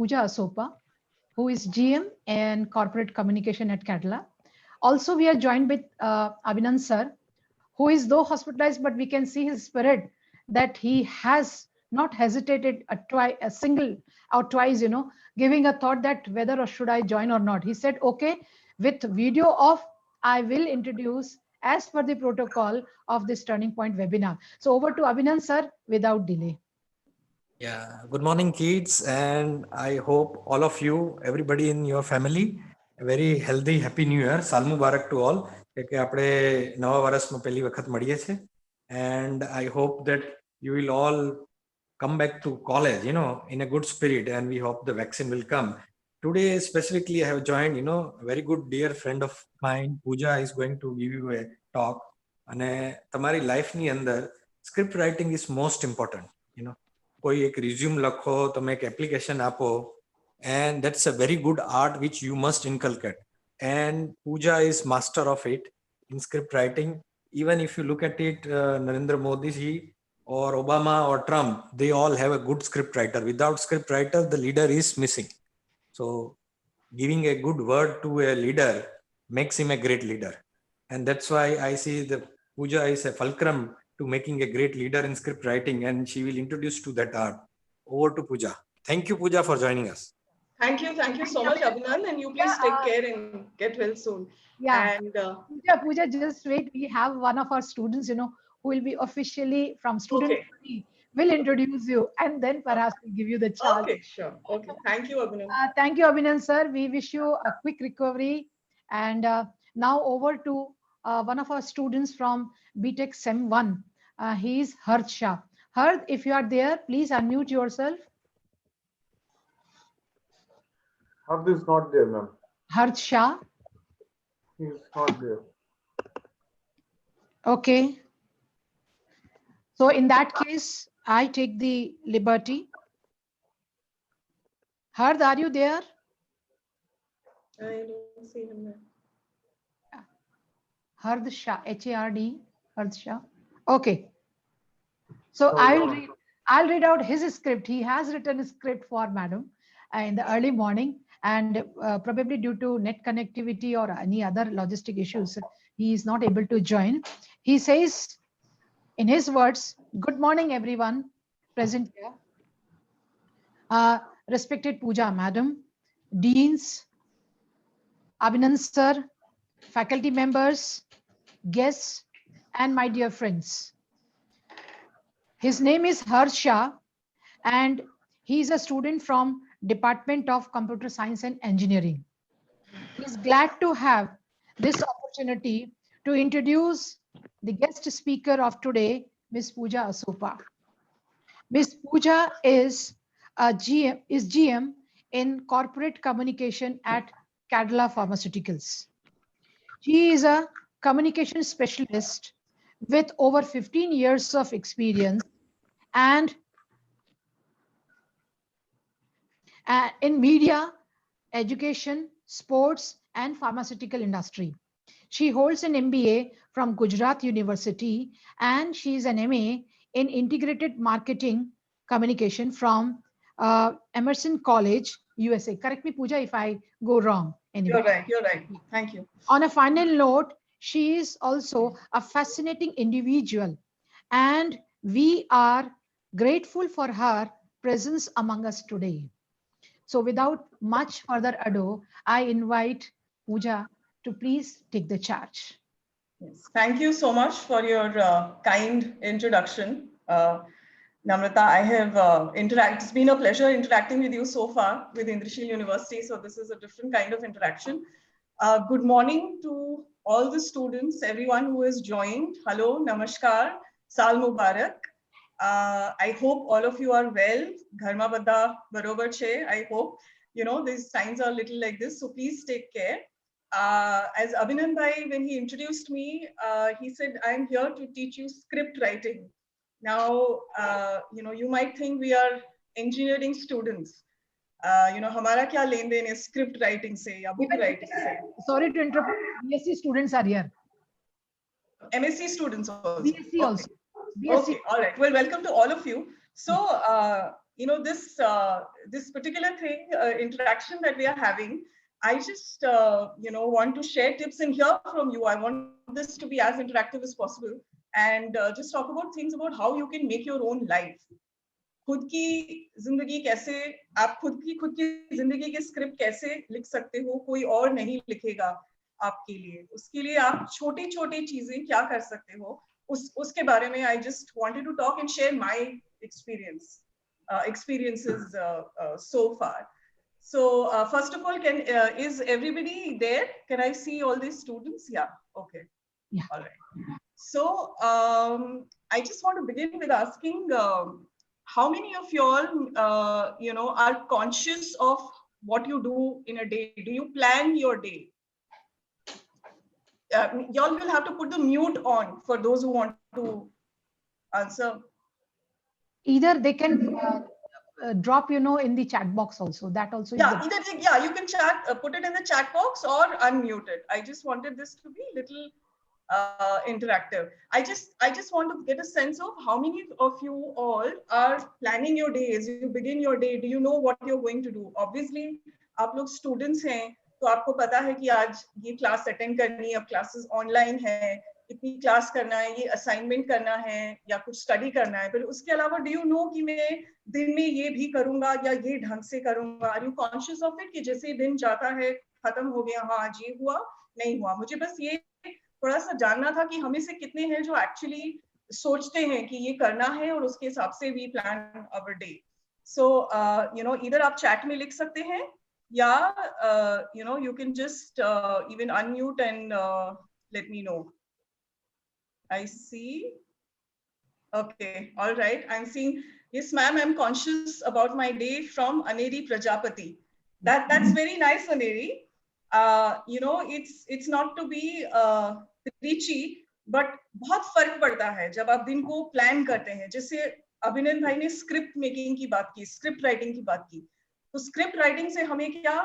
Pooja Asopa, who is GM and Corporate Communication at Cadila. Also, we are joined with Abhinand sir, who is though hospitalized, but we can see his spirit that he has not hesitated a single or twice, giving a thought that whether or should I join or not. He said, okay, with video off, I will introduce as per the protocol of this Turning Point webinar. So over to Abhinand sir without delay. Yeah, good morning, kids, and I hope all of you, everybody in your family, a very healthy, happy New Year. Saal Mubarak to all. કે આપણે નવા વર્ષમાં પહેલી વખત મળીએ છીએ, and I hope that you will all come back to college, in a good spirit, and we hope the vaccine will come. Today, specifically, I have joined, a very good dear friend of mine, Pooja, is going to give you a talk. અને તમારી લાઈફની અંદર script writing is most important, કોઈ એક resume લખો, તમે એક application આપો, and that's a very good art which you must inculcate. And Pooja is master of it in script writing. Even if you look at it, Narendra Modi ji or Obama or Trump, they all have a good script writer. Without script writer, the leader is missing. So giving a good word to a leader makes him a great leader. And that's why I see the Pooja is a fulcrum to making a great leader in script writing, and she will introduce to that art. Over to Pooja. Thank you, Pooja, for joining us. Thank you so much, Abhinand, and you please take care and get well soon. Yeah, and Pooja, just wait. We have one of our students, who will be officially from student okay. will introduce you, and then perhaps we'll give you the chance. Okay, sure. Okay, thank you, Abhinand. Thank you, Abhinand sir. We wish you a quick recovery. And now over to one of our students from BTech Sem 1. He is Harsh Shah. Harsh, if you are there, please unmute yourself. Harsh is not there, ma'am. Harsh Shah. He is not there. Okay. So in that case, I take the liberty. Harsh, are you there? I don't see him there. Harsh Shah, H-A-R-D, Harsh Shah. Okay. So I'll read out his script. He has written a script for madam in the early morning, and probably due to net connectivity or any other logistic issues, he is not able to join. He says, in his words, good morning, everyone present here. Respected Pooja madam, deans, Abhinand sir, faculty members, guests, and my dear friends. His name is Harsh Shah, and he is a student from Department of Computer Science and Engineering. He is glad to have this opportunity to introduce the guest speaker of today, Ms. Pooja Asopa. Ms. Pooja is GM in Corporate Communication at Cadila Pharmaceuticals. She is a communication specialist with over 15 years of experience and in media, education, sports, and pharmaceutical industry. She holds an MBA from Gujarat University, and she is an MA in integrated marketing communication from Emerson College, USA. Correct me, Pooja, if I go wrong. Anyway. You're right. Thank you. On a final note, she is also a fascinating individual, and we are grateful for her presence among us today. So without much further ado, I invite Pooja to please take the charge. Yes. Thank you so much for your kind introduction. Namrata, I have it's been a pleasure interacting with you so far with Indrishiil University. So this is a different kind of interaction. Good morning to all the students, everyone who has joined. Hello, namaskar, Saal Mubarak. I hope all of you are well. Gharma badha barobar che. I hope, these signs are a little like this. So please take care. As Abhinand bhai, when he introduced me, he said, I'm here to teach you script writing. Now, you might think we are engineering students. हमारा क्या लेन then है script writing से या book writing से? Sorry to interrupt. BSc students are here. MSc students also. BSc also. BSc. Okay, all right. Well, welcome to all of you. So, this particular thing, interaction that we are having, I just want to share tips and hear from you. I want this to be as interactive as possible, and just talk about things about how you can make your own life. खुद की जिंदगी कैसे, आप खुद की जिंदगी के script कैसे लिख सकते हो, कोई और नहीं लिखेगा आपके लिए. उसके लिए आप छोटी छोटी चीजें क्या कर सकते हो, उसके बारे में I just wanted to talk and share my experiences so far. So first of all, is everybody there? Can I see all these students? Yeah. Okay. Yeah. All right. So I just want to begin with asking, how many of y'all, are conscious of what you do in a day? Do you plan your day? Y'all will have to put the mute on for those who want to answer. Either they can drop, in the chat box also. That also. Yeah, you can chat, put it in the chat box or unmute it. I just wanted this to be little interactive. I just want to get a sense of how many of you all are planning your day as you begin your day. Do you know what you're going to do? Obviously, आप लोग students हैं, तो आपको पता है कि आज ये class attend करनी है, अब classes online है, इतनी class करना है, ये assignment करना है या कुछ study करना है. पर उसके अलावा do you know कि मैं दिन में ये भी करूँगा या ये ढंग से करूँगा? Are you conscious of it कि जैसे दिन जाता है, खत्म हो गया, हाँ आज ये हुआ, नहीं हुआ. मुझे बस ये थोड़ा सा जानना था कि हमें से कितने हैं जो एक्चुअली सोचते हैं कि ये करना है और उसके हिसाब से we plan our day. So इधर आप चैट में लिख सकते हैं या you can just even unmute and let me know. I see. Okay, alright, I am seeing. Yes, ma'am, I'm conscious about my day from Aneri Prajapati. That's very nice, Aneri. It's not to be preachy, but बहुत फर्क पड़ता है जब आप दिन को plan करते हैं. जैसे अभिनंदन भाई ने स्क्रिप्ट मेकिंग की बात की, स्क्रिप्ट राइटिंग की बात की, तो स्क्रिप्ट राइटिंग से हमें क्या,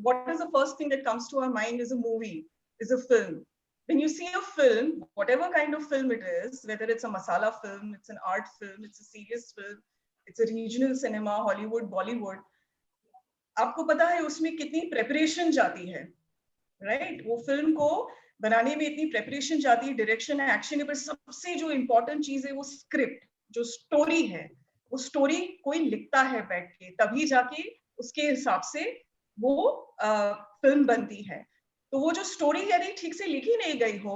what is the first thing that comes to our mind is a movie, is a film. When you see a film, whatever kind of film it is, whether it's a masala film, it's an art film, it's a serious film, it's a regional cinema, Hollywood, Bollywood, आपको पता है उसमें कितनी preparation जाती है, right? वो film को बनाने में इतनी प्रेपरेशन जाती है, डायरेक्शन है, एक्शन है, पर सबसे जो इम्पोर्टेंट चीज है वो स्क्रिप्ट, जो स्टोरी है. वो स्टोरी कोई लिखता है बैठ के, तभी जाके उसके हिसाब से वो फिल्म बनती है. तो वो जो स्टोरी यदि ठीक से लिखी नहीं गई हो,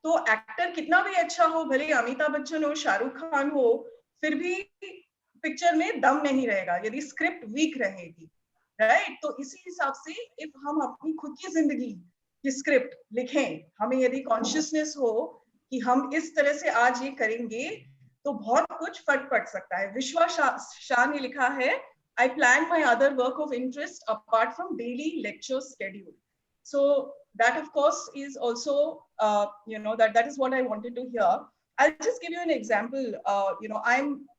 तो एक्टर कितना भी अच्छा हो, भले अमिताभ बच्चन हो, शाहरुख खान हो, फिर भी पिक्चर में दम नहीं रहेगा यदि स्क्रिप्ट वीक रहेगी, राइट? तो इसी हिसाब से इफ हम अपनी खुद की जिंदगी की स्क्रिप्ट लिखें, हमें यदि कॉन्शियसनेस हो कि हम इस तरह से आज ये करेंगे, तो बहुत कुछ फर्क पड़ सकता है. विश्वा शाह ने लिखा है, I plan my other work of interest apart from daily lecture schedule. So that of course is also, that is what I wanted to hear. I'll just give you an example.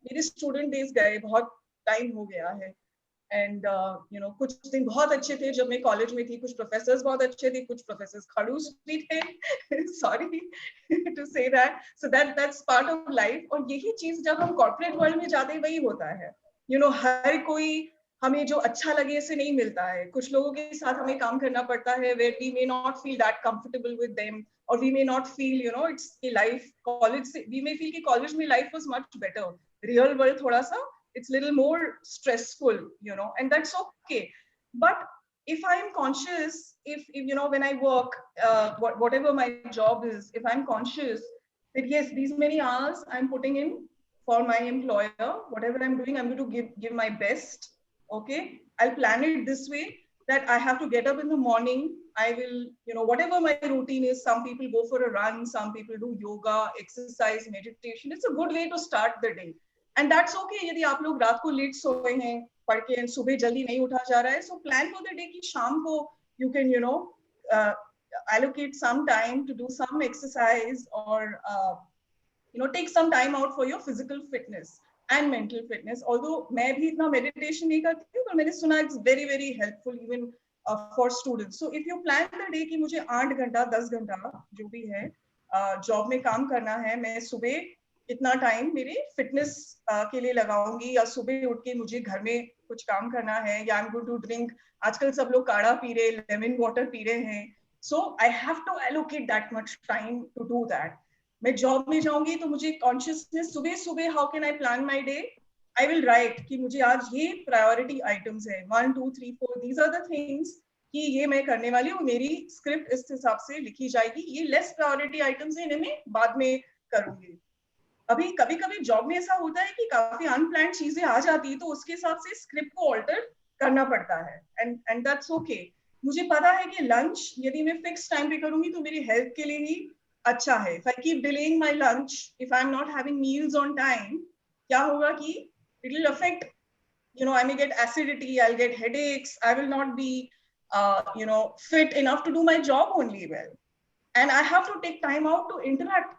मेरे student days गए, बहुत time हो गया है. And कुछ दिन बहुत अच्छे थे जब मैं कॉलेज में थी, कुछ प्रोफेसर्स बहुत अच्छे थे, कुछ प्रोफेसर्स खड़ूस भी थे. Sorry to say that. So that's part of life. और यही चीज जब हम कॉर्पोरेट वर्ल्ड में जाते हैं वही होता है. हर कोई हमें जो अच्छा लगे ऐसे नहीं मिलता है. कुछ लोगों के साथ हमें काम करना पड़ता है where we may not feel that comfortable with them, or we may not feel, it's a life college से, we may feel कि college में life was much better. Real world थोड़ा सा, it's a little more stressful, and that's okay. But if I'm conscious, if when I work, whatever my job is, if I'm conscious that yes, these many hours I'm putting in for my employer, whatever I'm doing, I'm going to give my best. Okay, I'll plan it this way that I have to get up in the morning. I will, whatever my routine is, some people go for a run, some people do yoga, exercise, meditation. It's a good way to start the day. And that's okay. यदि आप लोग रात को late सोए हैं पढ़ के, सुबह जल्दी नहीं उठा जा रहा है, so plan for the day कि शाम को you can, allocate some time to do some exercise, or take some time out for your physical fitness and mental fitness. Although मैं भी इतना meditation नहीं करती हूँ, पर मैंने सुना it's very very helpful even for students. So if you plan the day कि मुझे 8 घंटा 10 घंटा जो भी है जॉब में काम करना है, मैं सुबह इतना टाइम मेरे फिटनेस के लिए लगाऊंगी, या सुबह उठ के मुझे घर में कुछ काम करना है, या I am going to drink, आजकल सब लोग काढ़ा पी रहे, लेमन वाटर पी रहे हैं, so I have to allocate that much time to do that. मैं जॉब में जाऊंगी तो मुझे कॉन्शियसनेस सुबह सुबह, how can I plan my day, I will write कि मुझे आज ये प्रायोरिटी आइटम्स है, 1 2 3 4, दीज आर द थिंग्स कि ये मैं करने वाली हूँ, मेरी स्क्रिप्ट इस हिसाब से लिखी जाएगी, ये लेस प्रायोरिटी आइटम्स है, इन्हें मैं बाद में करूंगी। अभी कभी कभी जॉब में ऐसा होता है कि काफी अनप्लान्ड चीजें आ जाती है, तो उसके हिसाब से स्क्रिप्ट को ऑल्टर करना पड़ता है, एंड दैट्स ओके। मुझे पता है कि लंच यदि मैं फिक्स टाइम पे करूंगी तो मेरी हेल्थ के लिए ही अच्छा है। If I keep delaying my lunch, if I am not having meals on time, क्या होगा कि it will affect, I may get acidity, I'll get headaches, I will not be fit enough to do my job only well. And I have to take time out to interact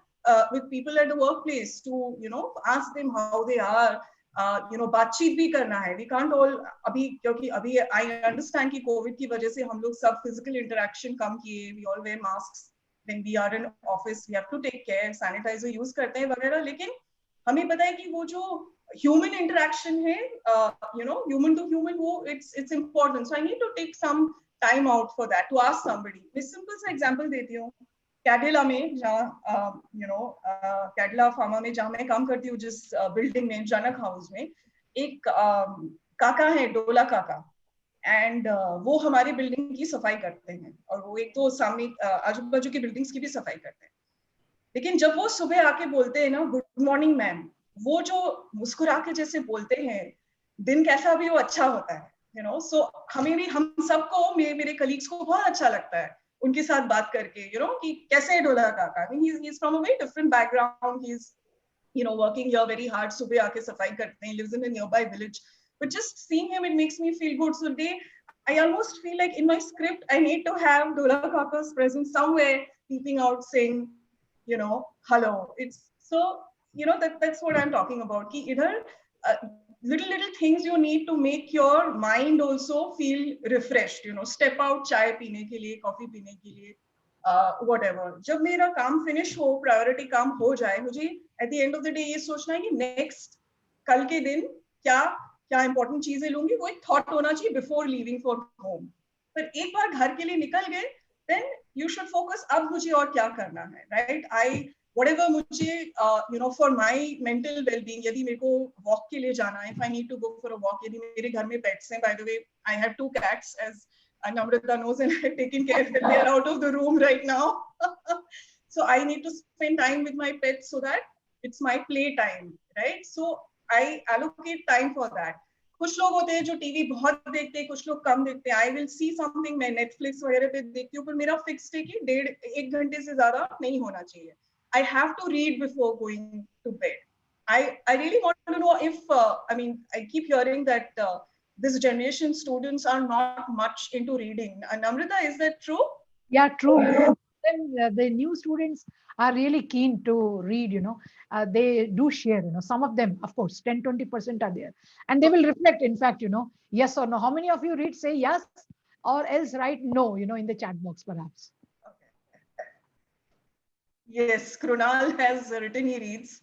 with people at the workplace, to ask them how they are, बातचीत भी करना है। We can't all अभी, क्योंकि अभी I understand कि Covid की वजह से हम लोग सब physical interaction कम किए, we all wear masks when we are in office, we have to take care, sanitizer use करते हैं वगैरह, लेकिन हमें पता है कि वो जो human interaction है, human to human, वो it's important, so I need to take some time out for that, to ask somebody। मैं simple सा example देती हूँ। कैडिला में, जहाँ कैडिला फार्मा में जहाँ मैं काम करती हूँ, जिस बिल्डिंग में, जनक हाउस में, एक काका है, डोला काका, एंड वो हमारी बिल्डिंग की सफाई करते हैं, और वो एक तो सामने आजू बाजू की बिल्डिंग्स की भी सफाई करते हैं। लेकिन जब वो सुबह आके बोलते हैं ना, गुड मॉर्निंग मैम, वो जो मुस्कुरा के जैसे बोलते हैं, दिन कैसा भी वो अच्छा होता है, सो हमें भी, हम सबको, मेरे कलीग्स को बहुत अच्छा लगता है उनके साथ बात करके, कि कैसे है डोला काका। I mean, he's from a very different background, he's working here very hard, सुबह आके सफाई करते हैं, lives in a nearby village, but just seeing him, it makes me feel good. So I almost feel like in my script I need to have Dola Kaka's presence somewhere peeping out, saying hello. It's so, that's what I'm talking about, ki idhar little things you need to make your mind also feel refreshed, step out, chai पीने के लिए, coffee पीने के लिए, whatever। जब मेरा काम finish हो, priority काम हो जाए, मुझे at the end of the day ये सोचना है कि next, कल के दिन क्या important चीजें लूंगी, वो एक thought होना चाहिए before leaving for home। पर एक बार घर के लिए निकल गए, then you should focus, अब मुझे और क्या करना है, right? whatever मुझे for my mental well-being, यदि मेरे को walk के लिए जाना है, if I need to go for a walk, यदि मेरे घर में pets हैं, by the way I have 2 cats, as Namrata knows, and I've taken care that they are out of the room right now। So I need to spend time with my pets, so that it's my play time, right? So I allocate time for that। कुछ लोग होते हैं जो TV बहुत देखते हैं, कुछ लोग कम देखते हैं। आई विल सी समथिंग, मैं नेटफ्लिक्स वगैरह पे देखती हूँ, पर मेरा फिक्स्ड है कि 1.5 घंटे से ज्यादा नहीं होना चाहिए। I have to read before going to bed। I really want to know if I keep hearing that this generation students are not much into reading, and Namrata, is that true? Yeah, true. And the new students are really keen to read, they do share, some of them, of course, 10-20% are there, and they will reflect, in fact, yes or no. How many of you read, say yes, or else write no, in the chat box perhaps. Yes, Krunal has written he reads,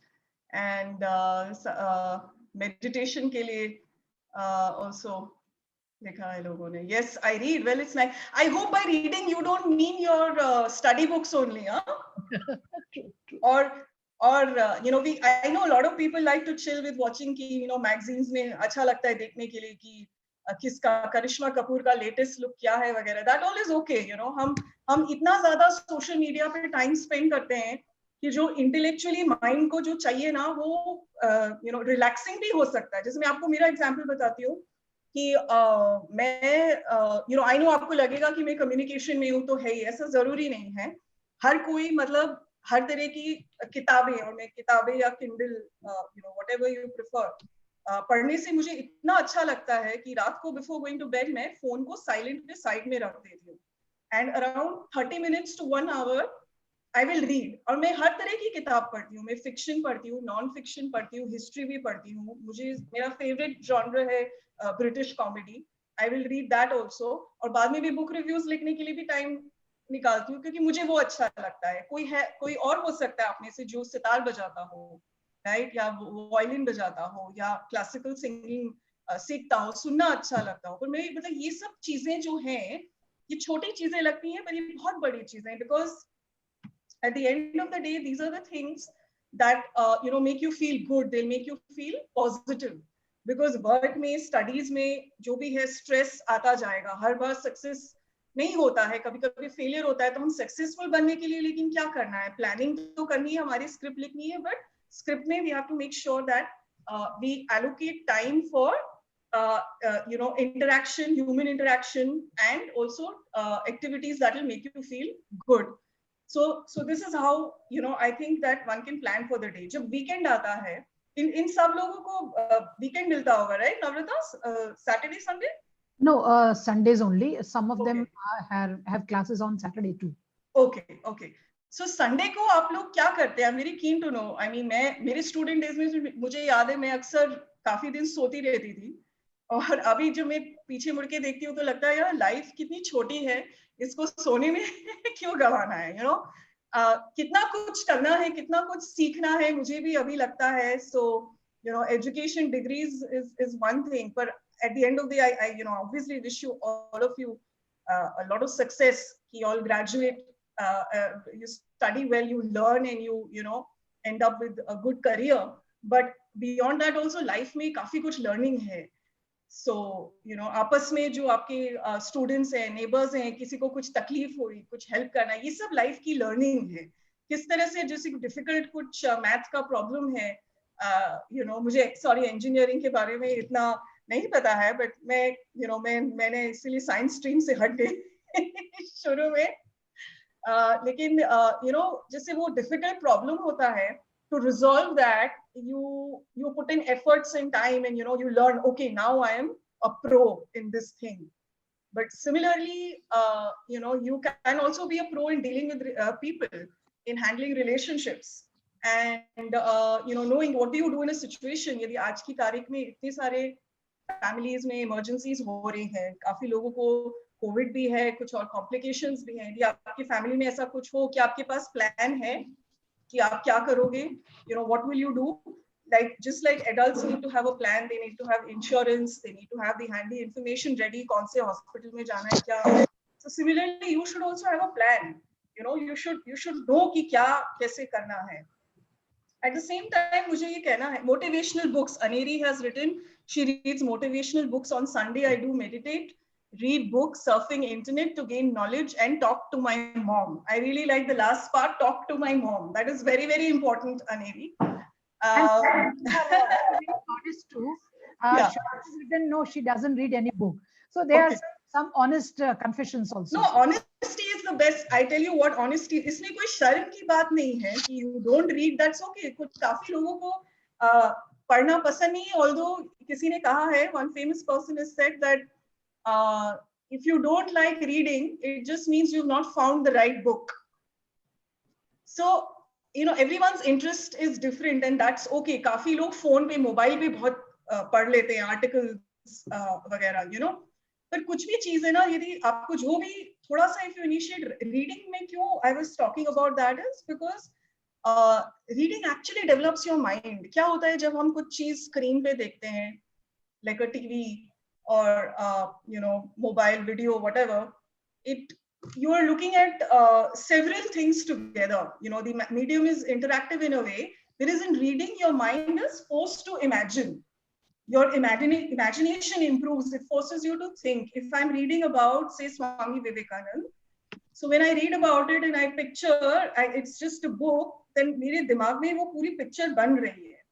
and meditation के लिए also लिखा है लोगों ने। Yes, I read. Well, it's nice. I hope by reading you don't mean your study books only, huh? True. Or I know a lot of people like to chill with watching कि magazines में अच्छा लगता है देखने के लिए कि किसका, करिश्मा कपूर का लेटेस्ट लुक क्या है वगैरह। दैट ऑल इज ओके, हम इतना ज्यादा सोशल मीडिया पे टाइम स्पेंड करते हैं कि जो इंटेलेक्चुअली माइंड को जो चाहिए ना, वो रिलैक्सिंग भी हो सकता है। जैसे मैं आपको मेरा एग्जांपल बताती हूँ कि मैं आई नो आपको लगेगा कि मैं कम्युनिकेशन में हूँ, तो है ही, ऐसा जरूरी नहीं है। हर कोई, मतलब हर तरह की किताबें, और मैं किताबें या किंडल, व्हाटएवर यू प्रेफर, पढ़ने से मुझे इतना अच्छा लगता है कि रात को बिफोर गोइंग टू बेड मैं फोन को साइलेंट पे साइड में रख देती हूँ, and around 30 minutes to 1 hour I will read. और मैं हर तरह की किताब पढ़ती हूँ, मैं फिक्शन पढ़ती हूँ, नॉन फिक्शन पढ़ती हूँ, हिस्ट्री भी पढ़ती हूँ। मुझे, मेरा फेवरेट जॉनर है British comedy, I will read that also. और बाद में भी बुक रिव्यूज लिखने के लिए भी टाइम निकालती हूँ, क्योंकि मुझे वो अच्छा लगता है। कोई और हो सकता है अपने से जो सितार बजाता हो, राइट, या वायलिन बजाता हो या क्लासिकल सिंगिंग सीखता हो, सुनना अच्छा लगता हो, पर मैं मतलब ये सब चीजें जो हैं ये छोटी चीजें लगती हैं पर ये बहुत बड़ी चीजें, because at the end of the day these are the things that make you feel good, they'll make you feel positive, because work में studies में जो भी है stress आता जाएगा, हर बार success नहीं होता है, कभी कभी failure होता है, तो हम successful बनने के लिए लेकिन क्या करना है, planning तो करनी है, हमारी script लिखनी है, but script में we have to make sure that we allocate time for interaction, human interaction, and also activities that will make you feel good. So this is how I think that one can plan for the day. जब weekend आता है, इन सब लोगों को weekend मिलता होगा, right, Navrata? Saturday, Sunday? No, Sundays only. Some of them Okay. have classes on Saturday too. Okay. So Sunday को आप लोग क्या करते हैं? I'm very keen to know. I mean, मैं मेरे student days में मुझे याद है मैं अक्सर काफी दिन सोती रहती थी, और अभी जो मैं पीछे मुड़ के देखती हूँ तो लगता है यार लाइफ कितनी छोटी है, इसको सोने में क्यों गवाना है, कितना कुछ करना है, कितना कुछ सीखना है, मुझे भी अभी लगता है. So education degrees is one thing, but at the end of the day, I obviously wish you all of you a lot of success. You all graduate, you study well, you learn, and you end up with a good career. But beyond that also life में काफी कुछ learning है. So आपस में जो आपके students हैं, neighbours हैं, किसी को कुछ तकलीफ हुई, कुछ हेल्प करना, ये सब लाइफ की लर्निंग है. किस तरह से जैसे डिफिकल्ट कुछ मैथ का प्रॉब्लम है, मुझे सॉरी इंजीनियरिंग के बारे में इतना नहीं पता है, बट मैंने इसीलिए साइंस स्ट्रीम से हट गई शुरू में, लेकिन जैसे वो डिफिकल्ट प्रॉब्लम होता है, to resolve that you put in efforts and time, and you learn, okay, now I am a pro in this thing. But similarly, you can also be a pro in dealing with people, in handling relationships, and knowing what do you do in a situation. यदि आज की तारीख में इतने सारे families में emergencies हो रही हैं, काफी लोगों को कोविड भी है, कुछ और कॉम्प्लिकेशंस भी हैं, यदि आपकी फैमिली में ऐसा कुछ हो, कि आपके पास प्लान है कि आप क्या करोगे, what will you do? Like just like adults need to have a plan, they need to have insurance, they need to have the handy information ready, कौन से hospital में जाना है क्या. So similarly you should also have a plan, you should know कि क्या कैसे करना है. At the same time मुझे ये कहना है, motivational books, Aneri has written, she reads motivational books on Sunday. I do meditate, read books, surfing internet to gain knowledge, and talk to my mom. I really like the last part, talk to my mom. That is very, very important, Aneri. Honest too. Yeah. She has written, no, she doesn't read any book. So there are some honest confessions also. No, honesty is the best. I tell you what, honesty, इसमें कोई शर्म की बात नहीं है कि you don't read, that's okay. कुछ काफी लोगों को पढ़ना पसंद नहीं है, although किसी ने कहा है, one famous person has said that if you don't like reading, it just means you've not found the right book. So everyone's interest is different, and that's okay. काफी लोग फोन पे, मोबाइल पे बहुत पढ़ लेते हैं आर्टिकल्स वगैरह, पर कुछ भी चीज है ना, यदि आपको जो भी थोड़ा सा, if you initiate reading में, क्यों I was talking about that is because reading actually develops your mind. क्या होता है जब हम कुछ चीज स्क्रीन पे देखते हैं, like a TV or mobile video, whatever, you are looking at several things together. The medium is interactive in a way, whereas in reading your mind is forced to imagine. Your imagination improves, it forces you to think. If I'm reading about, say, Swami Vivekanand, so when I read about it and I picture, it's just a book, then मेरे दिमाग में वो पूरी picture बन रही है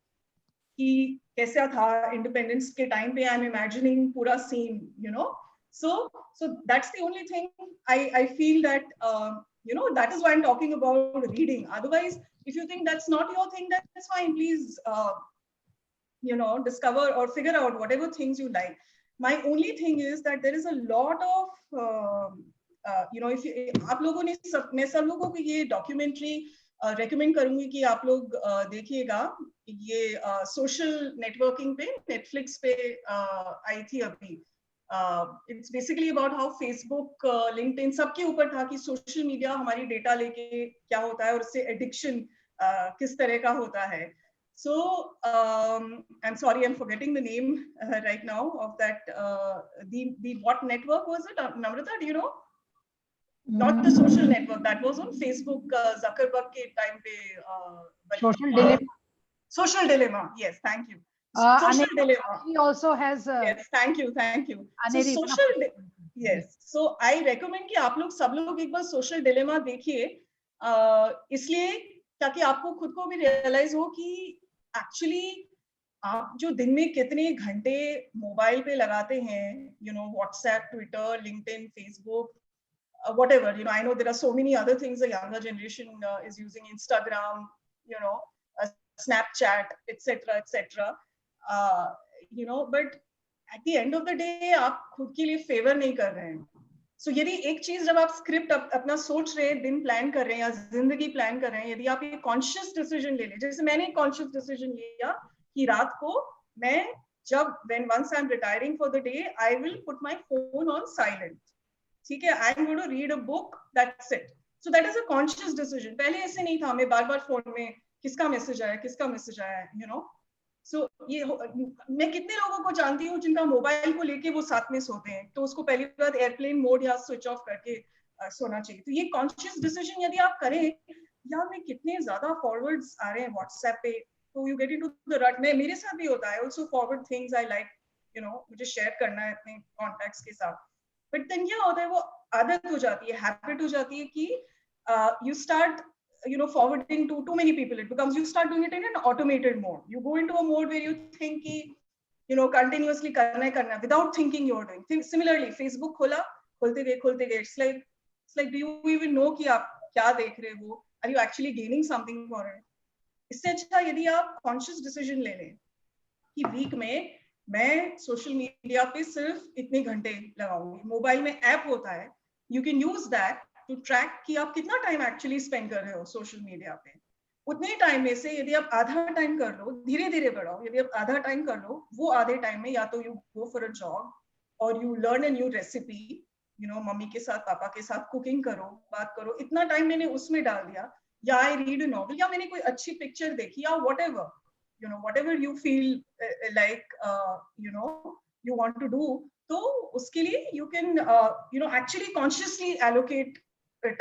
कि कैसा था independence के time पे, I'm imagining पूरा scene, So that's the only thing I feel that, that is why I'm talking about reading. Otherwise, if you think that's not your thing, that's fine. Please, discover or figure out whatever things you like. My only thing is that there is a lot of, if आप लोगों ने मैं सब लोगों को ये documentary recommend करूंगी कि आप लोग देखिएगा. ये social networking पे, Netflix पे आई थी अभी. It's basically about how Facebook, LinkedIn, सबके ऊपर था कि social media हमारी data लेके क्या होता है और उससे addiction किस तरह का होता है. So I'm sorry, I'm forgetting the name right now of that. The what network was it? Namrata, do you know? Not the social network. That was on Facebook. Zuckerberg ke time pe. Social dilemma. Social dilemma. Yes, thank you. Social dilemma. He also has. Yes, thank you, thank you. So Aneri, social. Yes. So I recommend कि आप लोग सब लोग एक बार social dilemma देखिए. इसलिए ताकि आपको खुद को भी realize हो कि actually आप जो दिन में कितने घंटे मोबाइल पे लगाते हैं, you know, WhatsApp, Twitter, LinkedIn, Facebook, whatever, you know, I know there are so many other things the younger generation is using, Instagram, you know, Snapchat, etc., etc. You know, but at the end of the day, आप खुद के लिए favour नहीं कर रहे हैं. So यदि एक चीज जब आप स्क्रिप्ट अपना सोच रहे हैं, दिन प्लान कर रहे हैं या जिंदगी प्लान कर रहे हैं, यदि आप ये कॉन्शियस डिसीजन ले लें, जैसे मैंने एक कॉन्शियस डिसीजन लिया कि रात को मैं जब when once I'm retiring for the day, I will put my phone on silent. ठीक है, I'm going to read a book, that's it. So that is a conscious decision. पहले ऐसे नहीं था, मैं बार-बार फोन में किसका मैसेज आया, you know. So ये मैं कितने लोगों को जानती हूँ जिनका मोबाइल को लेके वो साथ में सोते हैं, तो उसको पहली बार एयरप्लेन मोड या स्विच ऑफ करके सोना चाहिए. तो ये कॉन्शियस डिसीजन यदि आप करें, यार मैं कितने ज्यादा फॉरवर्ड्स आ रहे हैं व्हाट्सएप पे, तो यू गेट इनटू द रट. मेरे साथ भी होता है, also forward things I like, you know, मुझे शेयर करना है अपने कॉन्टैक्ट्स के साथ. बट देन क्या होता है, वो आदत हो जाती है, हैबिट हो जाती है कि you start, you know, forwarding to too many people. It becomes, you start doing it in an automated mode. You go into a mode where you think ki, you know, continuously karna hai without thinking you're doing. Similarly, Facebook khola, kholte gaye. It's like, do you even know ki aap kya dekh rahe ho? Are you actually gaining something for it? isse acha yadi aap conscious decision le le ki week mein मैं social media पे सिर्फ इतने घंटे लगाऊंगी. Mobile में app होता है, you can use that to track कि आप कितना टाइम एक्चुअली स्पेंड कर रहे हो सोशल मीडिया पे. उतने टाइम में से यदि आप आधा टाइम कर लो, धीरे धीरे बढ़ाओ, यदि आप आधा टाइम कर लो, वो आधे टाइम में या तो you go for a job और you learn a new recipe, you know, mummy के साथ पापा के साथ कुकिंग करो, बात करो. इतना टाइम मैंने उसमें डाल दिया, या आई रीड अ नॉवेल, या मैंने कोई अच्छी पिक्चर देखी, या whatever, you know, whatever you feel like you know you want to do. So uske liye you can you know, actually consciously allocate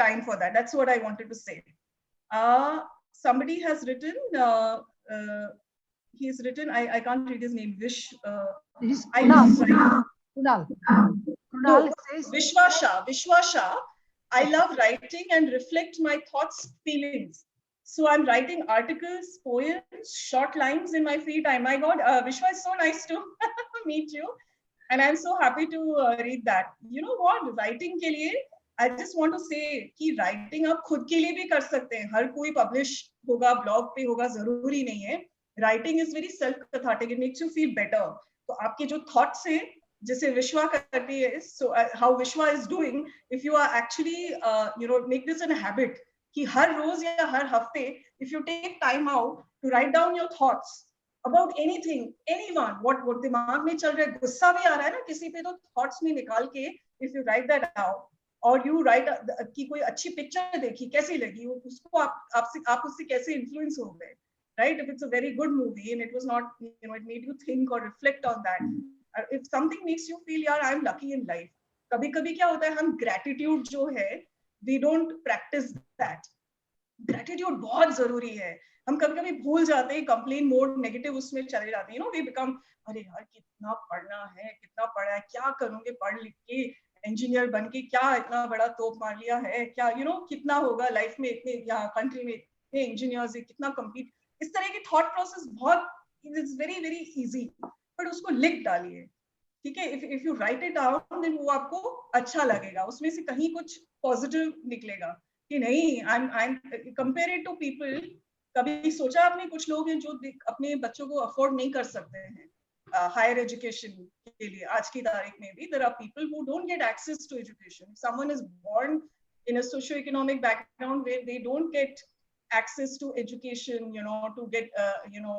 time for that. That's what I wanted to say. Somebody has written he's written, I can't read his name. Kunal says Vishwasha, I love writing and reflect my thoughts, feelings. So I'm writing articles, poems, short lines in my free time. My God, Vishwa, is so nice to meet you. And I'm so happy to read that. You know what, writing के लिए, I just want to say कि writing आप खुद के लिए भी कर सकते हैं. हर कोई publish होगा, blog पे होगा, जरूरी नहीं है. Writing is very self-cathartic. It makes you feel better. तो आपके जो thoughts हैं, जैसे विश्वा करती है, so how Vishwa is doing, if you are actually you know, make this a habit, कि हर रोज या हर हफ्ते, if you take time out to write down your thoughts about anything, anyone, what दिमाग में चल रहा है, गुस्सा भी आ रहा है ना किसी पे, तो thoughts में निकाल के if you write that out, और you write कि कोई अच्छी पिक्चर देखी, कैसी लगी, उसको आप उससे कैसे influence हो गए, right? If it's a very good movie and it was not, you know, it made you think or reflect on that. If something makes you feel, यार I'm lucky in life. कभी-कभी क्या होता है, हम gratitude जो है, we don't practice that. Gratitude बहुत जरूरी है. हम कभी-कभी भूल जाते हैं, कंप्लेन मोड, नेगेटिव उसमें चले जाते हैं. You know, we become, अरे यार कितना पढ़ना है, कितना पढ़ा है, क्या करूंगे पढ़ लिख के, इंजीनियर बन के क्या इतना बड़ा तोप मार लिया है, क्या, you know, कितना होगा लाइफ में, इतने यहाँ कंट्री में इतने इंजीनियर्स है, कितना कम्पीट. इस तरह की थॉट प्रोसेस बहुत, it's very very easy. But उसको लिख डालिए, ठीक है. If you write it down, then वो आपको अच्छा लगेगा, उसमें से कहीं कुछ पॉजिटिव निकलेगा कि नहीं. I compare it to people. कभी सोचा आपने, कुछ लोग हैं जो अपने बच्चों को अफोर्ड नहीं कर सकते हैं हायर एजुकेशन के लिए. आज की तारीख में भी there are people who don't get access to education. Someone is born in a socio economic background where they don't get access to education, you know, to get you know,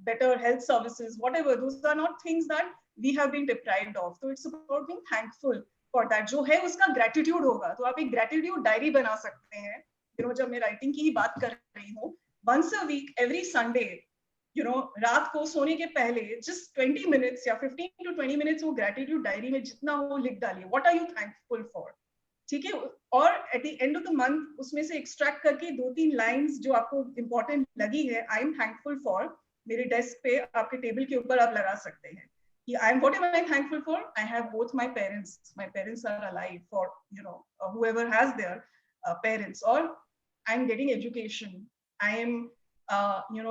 better health services, whatever. Those are not things that we have been deprived of. So it's about being thankful for that. जो है उसका gratitude होगा, तो आप एक gratitude diary बना सकते हैं. You know, जब मैं writing की ही बात कर रही हूँ, once a week, every Sunday, रात को सोने के पहले just 20 minutes या 15 to 20 minutes वो gratitude diary में जितना हो लिख डालिए. What are you thankful for? ठीक है. और at the end of the month उसमें से extract करके 2-3 lines जो आपको important लगी है, I am thankful for, मेरे desk पे आपके table के ऊपर आप लगा सकते हैं. What am I thankful for? I have both my parents. My parents are alive, for whoever has their parents, or I'm getting education. I am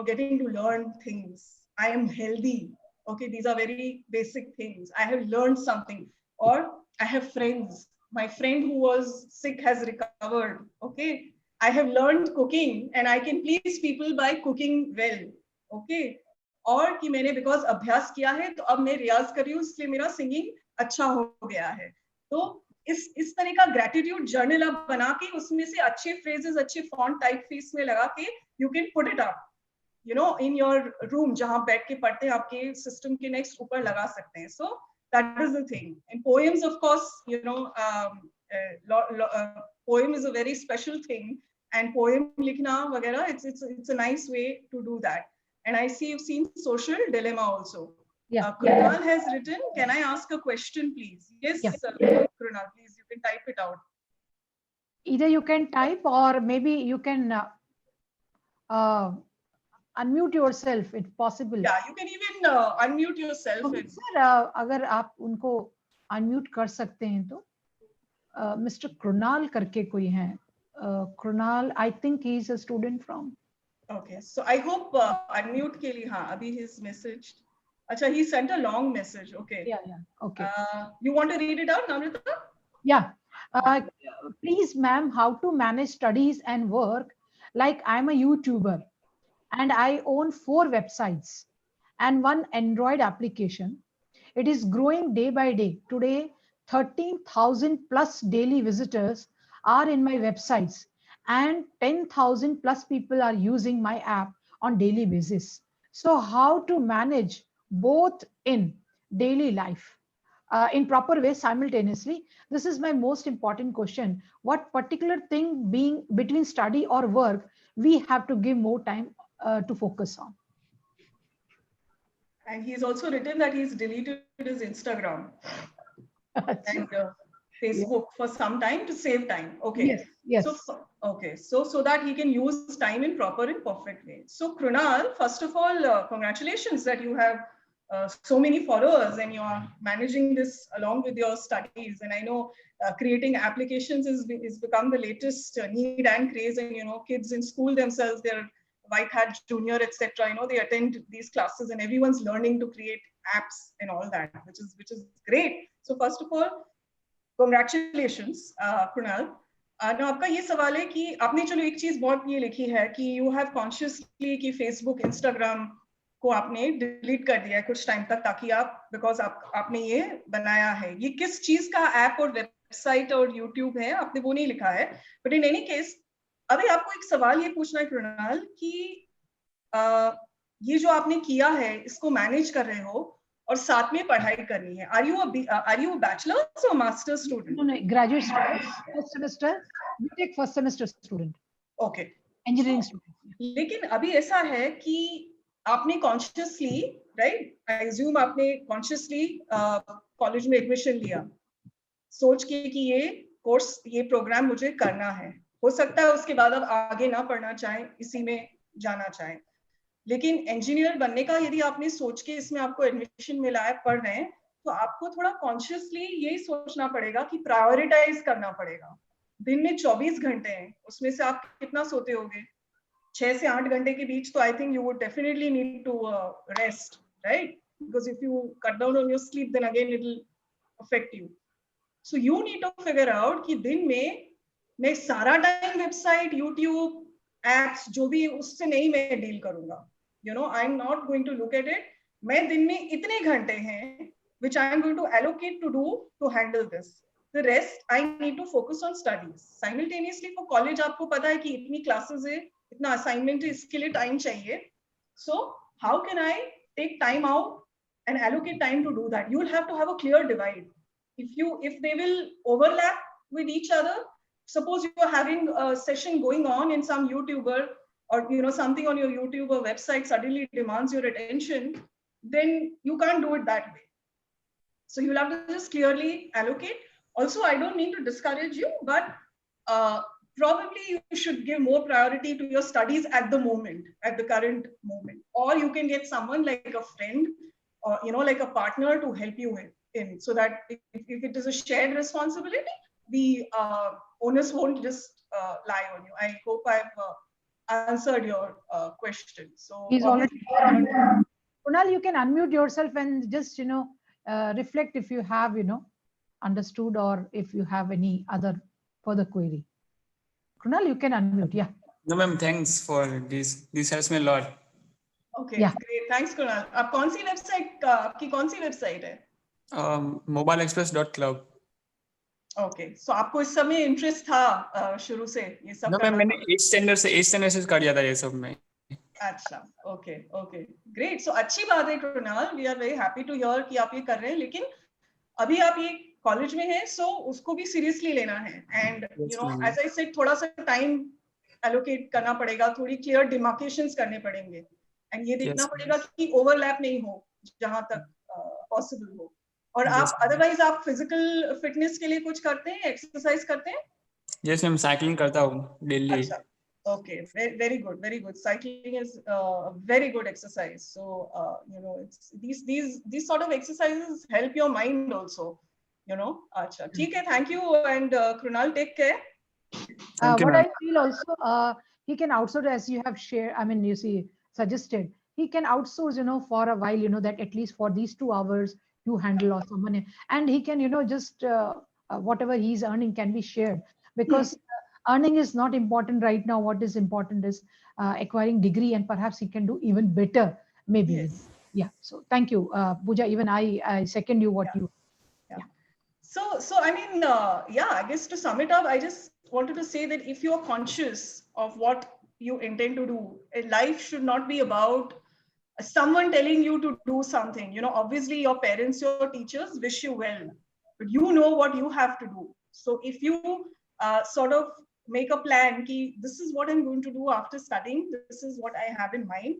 getting to learn things. I am healthy. Okay, these are very basic things. I have learned something, or I have friends. My friend who was sick has recovered. Okay, I have learned cooking, and I can please people by cooking well. Okay. और कि मैंने because अभ्यास किया है तो अब मैं रियाज कर रही हूँ, इसलिए मेरा सिंगिंग अच्छा हो गया है. तो इस तरह का ग्रेटिट्यूड जर्नल आप बना के उसमें से अच्छे फ्रेजेस अच्छे फॉन्ट टाइप फीस में लगा के you can put it up in your room, जहां बैठ के पढ़ते हैं आपके सिस्टम के नेक्स्ट ऊपर लगा सकते हैं. So that is the thing. In poems of course poem is a very special thing, and poem लिखना वगैरह it's a nice way to do that. And I see you've seen Social Dilemma also. Yeah. Krunal has written, can I ask a question, please? Yes, Yeah. Krunal, please, you can type it out. Either you can type or maybe you can unmute yourself if possible. Yeah, you can even unmute yourself. Sir, अगर आप उनको unmute कर सकते हैं तो Mr. Krunal करके कोई हैं. Krunal, I think he is a student from. Okay, so I hope unmute के लिए हाँ अभी his message. अच्छा, he sent a long message. Okay. Yeah. Okay. You want to read it out, Namrata? Yeah. Please, ma'am, how to manage studies and work? Like I'm a YouTuber and I own 4 websites and 1 Android application. It is growing day by day. Today, 13,000 plus daily visitors are in my websites, and 10,000 plus people are using my app on daily basis. So how to manage both in daily life in proper way simultaneously? This is my most important question. What particular thing being between study or work we have to give more time to focus on? And he's also written that he's deleted his Instagram and Facebook for some time to save time. Okay. Yes. So that he can use time in proper and perfect way. So Krunal, first of all, congratulations that you have so many followers and you are managing this along with your studies. And I know creating applications is become the latest need and craze. And kids in school themselves, they're White Hat Junior, etc. They attend these classes and everyone's learning to create apps and all that, which is great. So first of all, congratulations, Krunal. Now आपका ये सवाल है कि आपने चलो एक चीज बहुत ये लिखी है कि you have consciously कि Facebook, Instagram को आपने डिलीट कर दिया है कुछ टाइम तक ताकि आप because आपने ये बनाया है. ये किस चीज का ऐप और वेबसाइट और YouTube है आपने वो नहीं लिखा है. But in any case, अभी आपको एक सवाल ये पूछना है कृणाल कि ये जो आपने किया है इसको मैनेज कर रहे हो और साथ में पढ़ाई करनी है. Are you a bachelor's or master's student? No, graduate student, first semester, BTech first semester student. Okay. Engineering student. लेकिन अभी ऐसा है कि आपने consciously, right? I assume आपने consciously कॉलेज में एडमिशन लिया सोच के कि ये कोर्स ये प्रोग्राम मुझे करना है. हो सकता है उसके बाद आप आगे ना पढ़ना चाहें, इसी में जाना चाहें, लेकिन इंजीनियर बनने का यदि आपने सोच के इसमें आपको एडमिशन मिला है, पढ़ रहे हैं, तो आपको थोड़ा कॉन्शियसली यही सोचना पड़ेगा कि प्रायोरिटाइज करना पड़ेगा. दिन में 24 घंटे हैं, उसमें से आप कितना सोते होगे? 6 से 8 घंटे के बीच. तो I think you would definitely need to rest, right? Because if you cut down on your sleep then again it will affect you. So you need to figure out कि दिन में मैं सारा टाइम वेबसाइट, यूट्यूब, एप्स जो भी उससे नहीं मैं डील करूंगा. I am not going to look at it. मैं दिन में इतने घंटे हैं which I am going to allocate to do to handle this. The rest I need to focus on studies. Simultaneously for college आपको पता है कि इतनी classes है, इतना assignment है, इसके लिए time चाहिए. So how can I take time out and allocate time to do that? You will have to have a clear divide. If they will overlap with each other, suppose you are having a session going on in some YouTuber or something on your YouTube or website suddenly demands your attention, then you can't do it that way. So you'll have to just clearly allocate. Also, I don't mean to discourage you, but probably you should give more priority to your studies at the moment, at the current moment. Or you can get someone like a friend or, like a partner to help you in, so that if it is a shared responsibility, the onus won't just lie on you. I hope I've answered your question. So He's already there on. Kunal, you can unmute yourself and just, reflect if you have, understood or if you have any other further query. Kunal, you can unmute. Yeah. No, ma'am, thanks for this. This helps me a lot. Okay, Yeah. great. Thanks, Kunal. आप कौन सी website आपकी कौन सी website है? mobileexpress.club. Okay, so आपको इस समय interest था शुरू से ये सब No, ma'am, करना मैंने 8th standard से कर दिया था ये सब में. अच्छा, okay, great. So अच्छी बात है Kunal. We are very happy to hear कि आप ये कर रहे हैं, लेकिन अभी आप ये कॉलेज में हैं, so उसको भी सीरियसली लेना है. And Yes, ma'am. as I said, थोड़ा सा टाइम allocate करना पड़ेगा, थोड़ी क्लियर डिमार्केशंस करने पड़ेंगे, and ये देखना Yes, पड़ेगा कि ओवरलैप नहीं हो जहां तक पॉसिबल हो. और Yes, आप ma'am. अदरवाइज आप फिजिकल फिटनेस के लिए कुछ करते हैं, एक्सरसाइज करते हैं? Yes, ma'am, साइकिलिंग करता हूँ डेली. अच्छा, okay, very good. Cycling is a very good exercise. So it's these sort of exercises help your mind also. अच्छा, ठीक है, thank you, and Krunal, take care. Thank you, What ma'am. I feel also, he can outsource, as you have shared, I mean, you see, suggested, he can outsource, for a while, that at least for these 2 hours, you handle or someone, and he can, just whatever he's earning can be shared, because earning is not important right now. What is important is acquiring degree, and perhaps he can do even better, maybe. Yes. Yeah. So thank you, Pooja. Even I second you what you. So I mean, I guess to sum it up, I just wanted to say that if you are conscious of what you intend to do, life should not be about someone telling you to do something. Obviously your parents, your teachers wish you well, but you know what you have to do. So if you sort of make a plan, ki, this is what I'm going to do after studying, this is what I have in mind,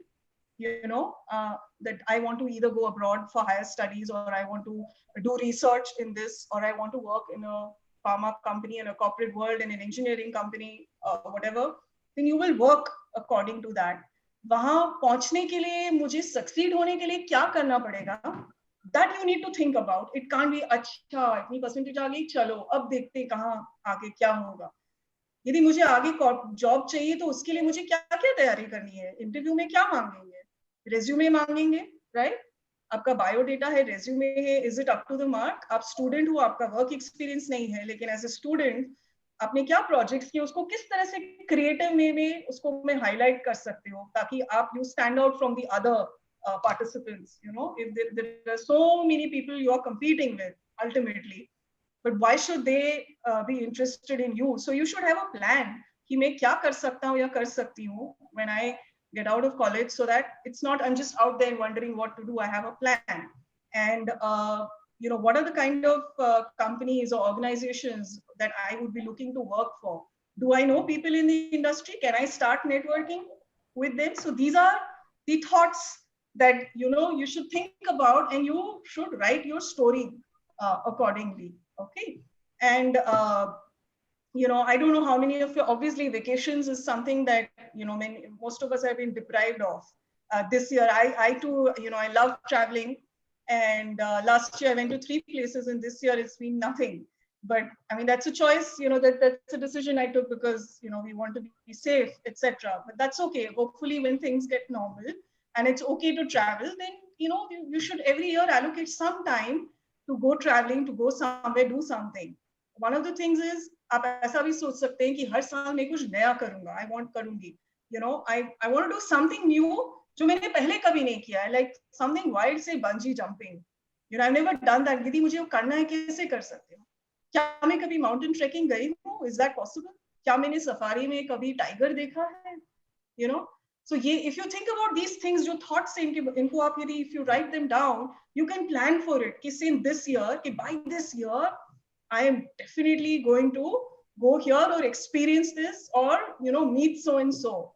that I want to either go abroad for higher studies, or I want to do research in this, or I want to work in a pharma company, in a corporate world, in an engineering company, whatever, then you will work according to that. वहां पहुंचने के लिए, मुझे succeed होने के लिए क्या करना पड़ेगा, that you need to think about. It can't be अच्छा इतनी परसेंटेज आ गई, चलो अब देखते कहाँ आगे क्या होगा. यदि मुझे आगे जॉब चाहिए तो उसके लिए मुझे क्या क्या तैयारी करनी है, इंटरव्यू में क्या मांगेंगे, रेज्यूमे मांगेंगे, राइट? आपका बायोडेटा है, रेज्यूमे है, is it up to the mark? आप स्टूडेंट हो, आपका वर्क एक्सपीरियंस नहीं है, लेकिन एज ए स्टूडेंट आपने क्या प्रोजेक्ट्स किए, उसको किस तरह से क्रिएटिव में उसको में हाईलाइट कर सकते हो, ताकि आप you stand out from the other participants. If there are so many people you are competing with ultimately, but why should they be interested in you? So you should have a plan कि मैं क्या कर सकता हूँ या कर सकती हूँ when I get out of college, so that it's not I'm just out there wondering what to do. I have a plan. And what are the kind of companies or organizations that I would be looking to work for? Do I know people in the industry? Can I start networking with them? So these are the thoughts that you should think about, and you should write your story accordingly. Okay. And I don't know how many of you, obviously vacations is something that most of us have been deprived of. This year I too I love traveling, and last year I went to 3 places, and this year it's been nothing. But I mean, that's a choice, that's a decision I took, because we want to be safe, etc. But that's okay. Hopefully when things get normal and it's okay to travel, then you should every year allocate some time to go traveling, to go somewhere, do something. One of the things is आप ऐसा भी सोच सकते हैं कि हर साल मैं कुछ नया करूंगा, I want करूंगी, I want to do something new जो मैंने पहले कभी नहीं किया है, like something wild, say bungee jumping. I've never done that. यदि मुझे वो करना है, कैसे कर सकते हो? क्या मैं कभी माउंटेन ट्रेकिंग गई हूँ? Is that possible? क्या मैंने सफारी में कभी टाइगर देखा है? So if you think about these things, जो thoughts इनको आप यदि if you write them down, you can plan for it. कि in this year, कि by this year, I am definitely going to go here or experience this, or meet so and so.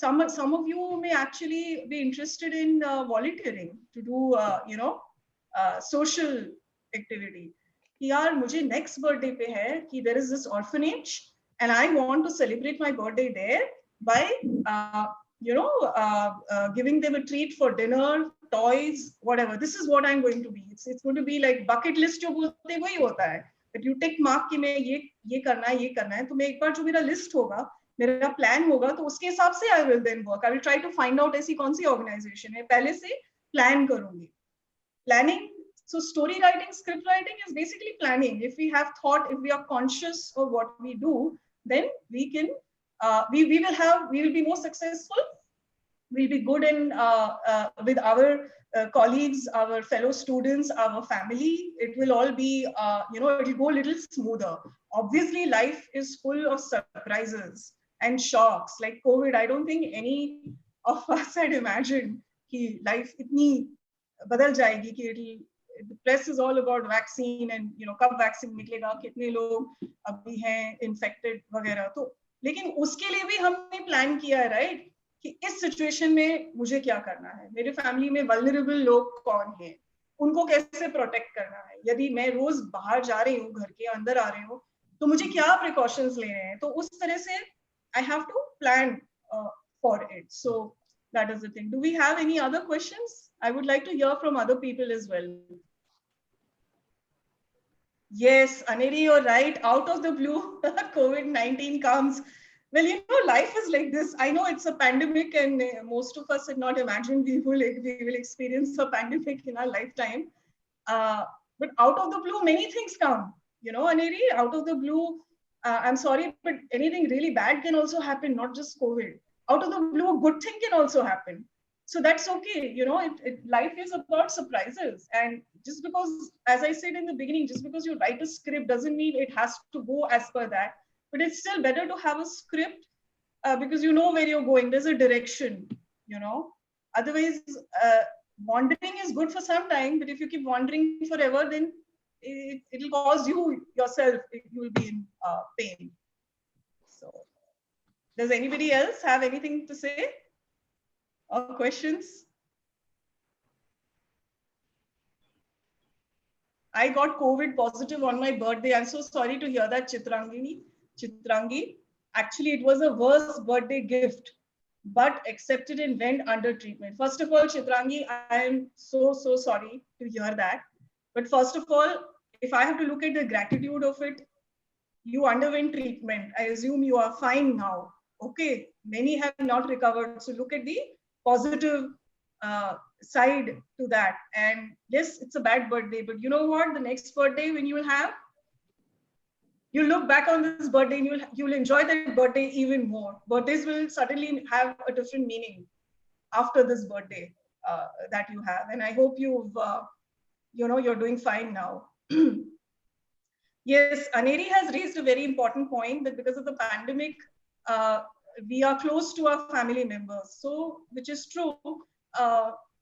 some of you may actually be interested in volunteering to do social activity. कि यार मुझे next birthday पे है कि there is this orphanage and I want to celebrate my birthday there by giving them a treat for dinner, toys, whatever. This is what I'm going to be. It's going to be like bucket list जो बोलते हैं वही होता है. That you take mark कि मैं ये करना है तो मैं एक बार जो मेरा list होगा, मेरा प्लान होगा तो उसके हिसाब से I will then work. I will try to find out ऐसी कौन सी organization है, पहले से plan करूंगी. Planning, so story writing, script writing is basically planning. If we have thought, if we are conscious of what we do, then we can we will be more successful. We'll be good in with our colleagues, our fellow students, our family. It will all be it will go a little smoother. Obviously, life is full of surprises and shocks. Like COVID, I don't think any of us had imagined कि life इतनी बदल जाएगी कि the press is all about vaccine and कब vaccine निकलेगा, कितने लोग अभी हैं infected वगैरह. तो लेकिन उसके लिए भी हमने प्लान किया है, राइट, कि इस सिचुएशन में मुझे क्या करना है, मेरे फैमिली में वल्नरेबल लोग कौन हैं, उनको कैसे प्रोटेक्ट करना है. यदि मैं रोज बाहर जा रही हूँ, घर के अंदर आ रही हूँ, तो मुझे क्या प्रिकॉशंस लेने हैं. तो उस तरह से I have to plan for it. So that is the thing. Do we have any other questions? I would like to hear from other people as well. Yes, Aneri, you're right. Out of the blue, COVID-19 comes. Well, life is like this. I know it's a pandemic, and most of us had not imagined we will experience a pandemic in our lifetime. But out of the blue, many things come. Aneri, out of the blue, I'm sorry, but anything really bad can also happen, not just COVID. Out of the blue, a good thing can also happen. So that's okay. Life is about surprises. And just because, as I said in the beginning, just because you write a script doesn't mean it has to go as per that. But it's still better to have a script because you know where you're going. There's a direction, Otherwise, wandering is good for some time. But if you keep wandering forever, then it'll cause you yourself, you will be in pain. So does anybody else have anything to say? Or questions? I got COVID positive on my birthday. I'm so sorry to hear that, Chitrangi. Actually, it was a worse birthday gift, but accepted and went under treatment. First of all, Chitrangi, I am so sorry to hear that. But first of all, if I have to look at the gratitude of it, you underwent treatment. I assume you are fine now. Okay, many have not recovered. So look at the positive side to that. And yes, it's a bad birthday, but you know what? The next birthday when you will have, you look back on this birthday and you'll enjoy that birthday even more. Birthdays will suddenly have a different meaning after this birthday that you have. And I hope you've, you're doing fine now. Yes, Aneri has raised a very important point that because of the pandemic, we are close to our family members. So, which is true,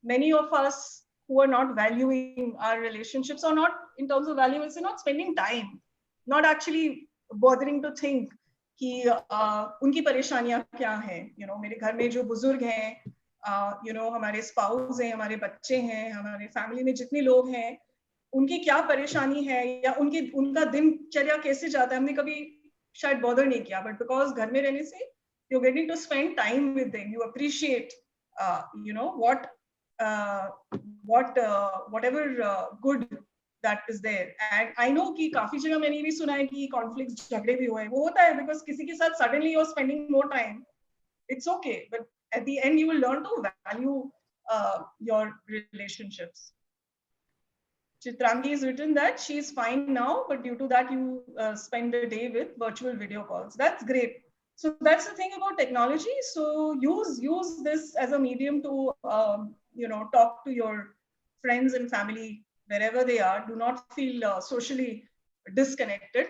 many of us who are not valuing our relationships, or not in terms of value, is not spending time, not actually bothering to think कि उनकी परेशानियां क्या हैं. मेरे घर में जो बुजुर्ग हैं, हमारे स्पाउस हैं, हमारे बच्चे हैं, हमारे फैमिली में जितने लोग हैं, उनकी क्या परेशानी है या उनका दिनचर्या कैसे जाता है, हमने कभी शायद बॉदर नहीं किया. बट बिकॉज घर में रहने से you're getting to spend time with them. You appreciate, whatever good that is there. And I know कि काफी जगह मैंने भी सुना है कि conflicts, झगड़े भी हुए हैं. वो होता है because किसी के साथ suddenly you're spending more time. It's okay, but at the end you will learn to value your relationships. Chitrangi has written that she is fine now, but due to that you spend the day with virtual video calls. That's great. So that's the thing about technology. So use this as a medium to talk to your friends and family wherever they are. Do not feel socially disconnected,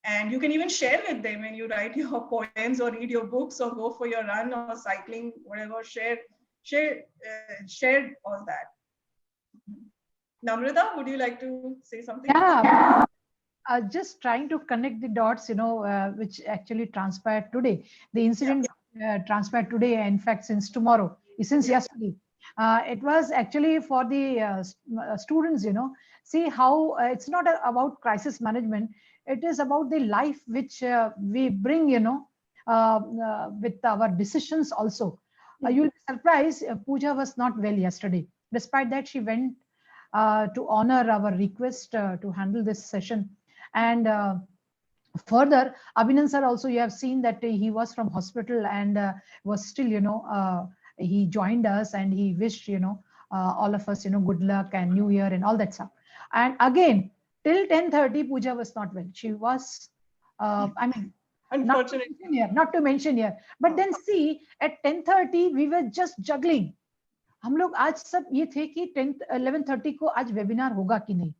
and you can even share with them when you write your poems or read your books or go for your run or cycling, whatever. Share all that. Namrata, would you like to say something? Yeah. Just trying to connect the dots, which actually transpired today. The incident transferred today, in fact, since tomorrow, since yesterday. It was actually for the students, see how it's not about crisis management. It is about the life which we bring, with our decisions also. You'll be surprised, Pooja was not well yesterday. Despite that, she went to honor our request to handle this session. And further, Abhinan sir also, you have seen that he was from hospital and was still, he joined us and he wished, all of us, good luck and New Year and all that stuff. And again, till 10:30, Pooja was not well. She was, I mean, Unfortunately. not to mention here. But then see, at 10:30, we were just juggling. हम लोग आज सब ये थे कि 11:30 को आज webinar होगा कि नहीं,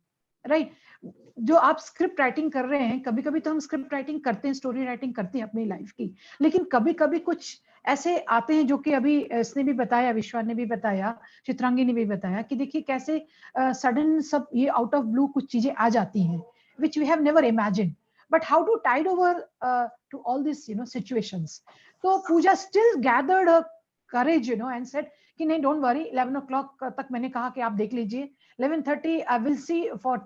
राइट? जो आप स्क्रिप्ट राइटिंग कर रहे हैं, कभी कभी तो हम स्क्रिप्ट राइटिंग करते हैं, स्टोरी राइटिंग करते हैं अपनी लाइफ की, लेकिन कभी कभी कुछ ऐसे आते हैं जो कि अभी इसने भी बताया, विश्वा ने भी बताया, चित्रांगी ने भी बताया कि देखिए कैसे सडन सब ये आउट ऑफ ब्लू कुछ चीजें आ जाती हैं which we have never imagined, but how to tide over to all these situations. So Pooja still gathered her courage, and said कि नहीं, don't worry, 11 o'clock तक मैंने कहा कि आप देख लीजिए, 11:30 I will see for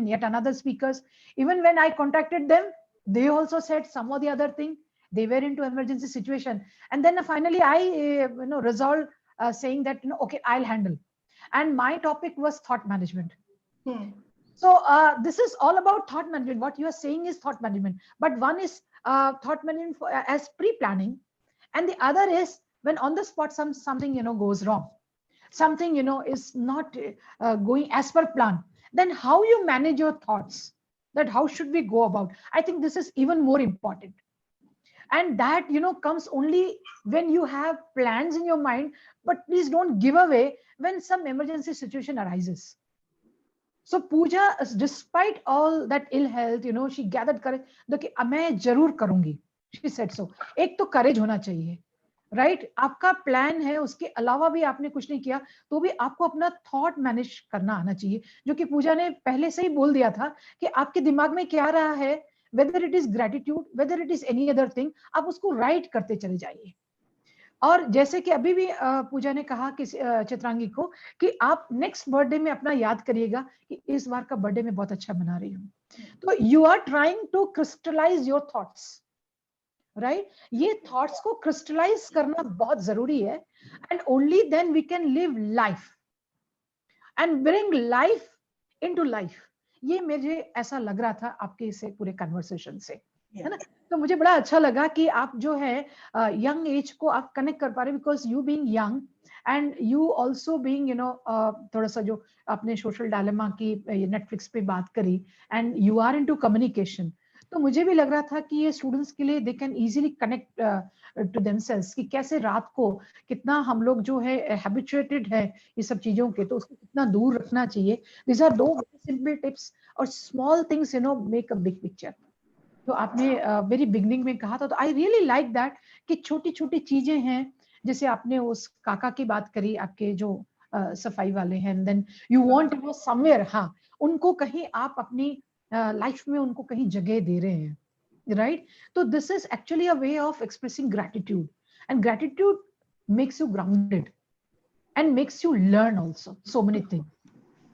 yet another speakers. Even when I contacted them, they also said some or the other thing. They were into emergency situation, and then finally I resolved saying that okay, I'll handle. And my topic was thought management. So this is all about thought management. What you are saying is thought management, but one is thought management as pre-planning, and the other is when on the spot something goes wrong, something is not going as per plan. Then how you manage your thoughts? That how should we go about? I think this is even more important, and that comes only when you have plans in your mind. But please don't give away when some emergency situation arises. So Pooja, despite all that ill health, she gathered courage. देखिए, मैं जरूर करूंगी. She said so. एक तो courage होना चाहिए, right? आपका plan है, उसके अलावा भी आपने कुछ नहीं किया, तो भी आपको अपना thought manage करना आना चाहिए, जो कि पूजा ने पहले से ही बोल दिया था कि आपके दिमाग में क्या रहा है, whether it is gratitude, whether it is any other thing, आप उसको write करते चले जाइए. और जैसे कि अभी भी पूजा ने कहा कि चित्रांगी को कि आप नेक्स्ट बर्थडे में अपना याद करिएगा कि इस बार का बर्थडे मैं बहुत अच्छा मना रही हूँ. तो you are trying to crystallize your thoughts, right? ये थॉट्स को क्रिस्टलाइज करना बहुत जरूरी है, and only then we can live life and bring life into life. ये मुझे ऐसा लग रहा था आपके इस पूरे कन्वर्सेशन से, है ना? तो मुझे बड़ा अच्छा लगा कि आप जो है यंग एज को आप कनेक्ट कर पा रहे, because you being young and you also being थोड़ा सा जो आपने सोशल डायलेमा की नेटफ्लिक्स पे बात करी, and you are into communication. तो मुझे भी लग रहा था कि ये स्टूडेंट्स के लिए they can easily connect to themselves कि कैसे रात को कितना हम लोग जो है हैबिचुएटेड है ये सब चीजों के, तो उसको कितना दूर रखना चाहिए. दिस आर दो सिंपल टिप्स और small things make a big picture. तो आपने वेरी बिगनिंग में कहा था, तो आई रियली लाइक दैट कि छोटी छोटी चीजें हैं, जैसे आपने उस काका की बात करी आपके जो सफाई वाले हैं, and then you want to go somewhere. हाँ, उनको कहीं आप अपनी लाइफ में उनको कहीं जगह दे रहे हैं, राइट? तो this is actually a way of expressing gratitude, and gratitude makes you grounded and makes you learn also so many things.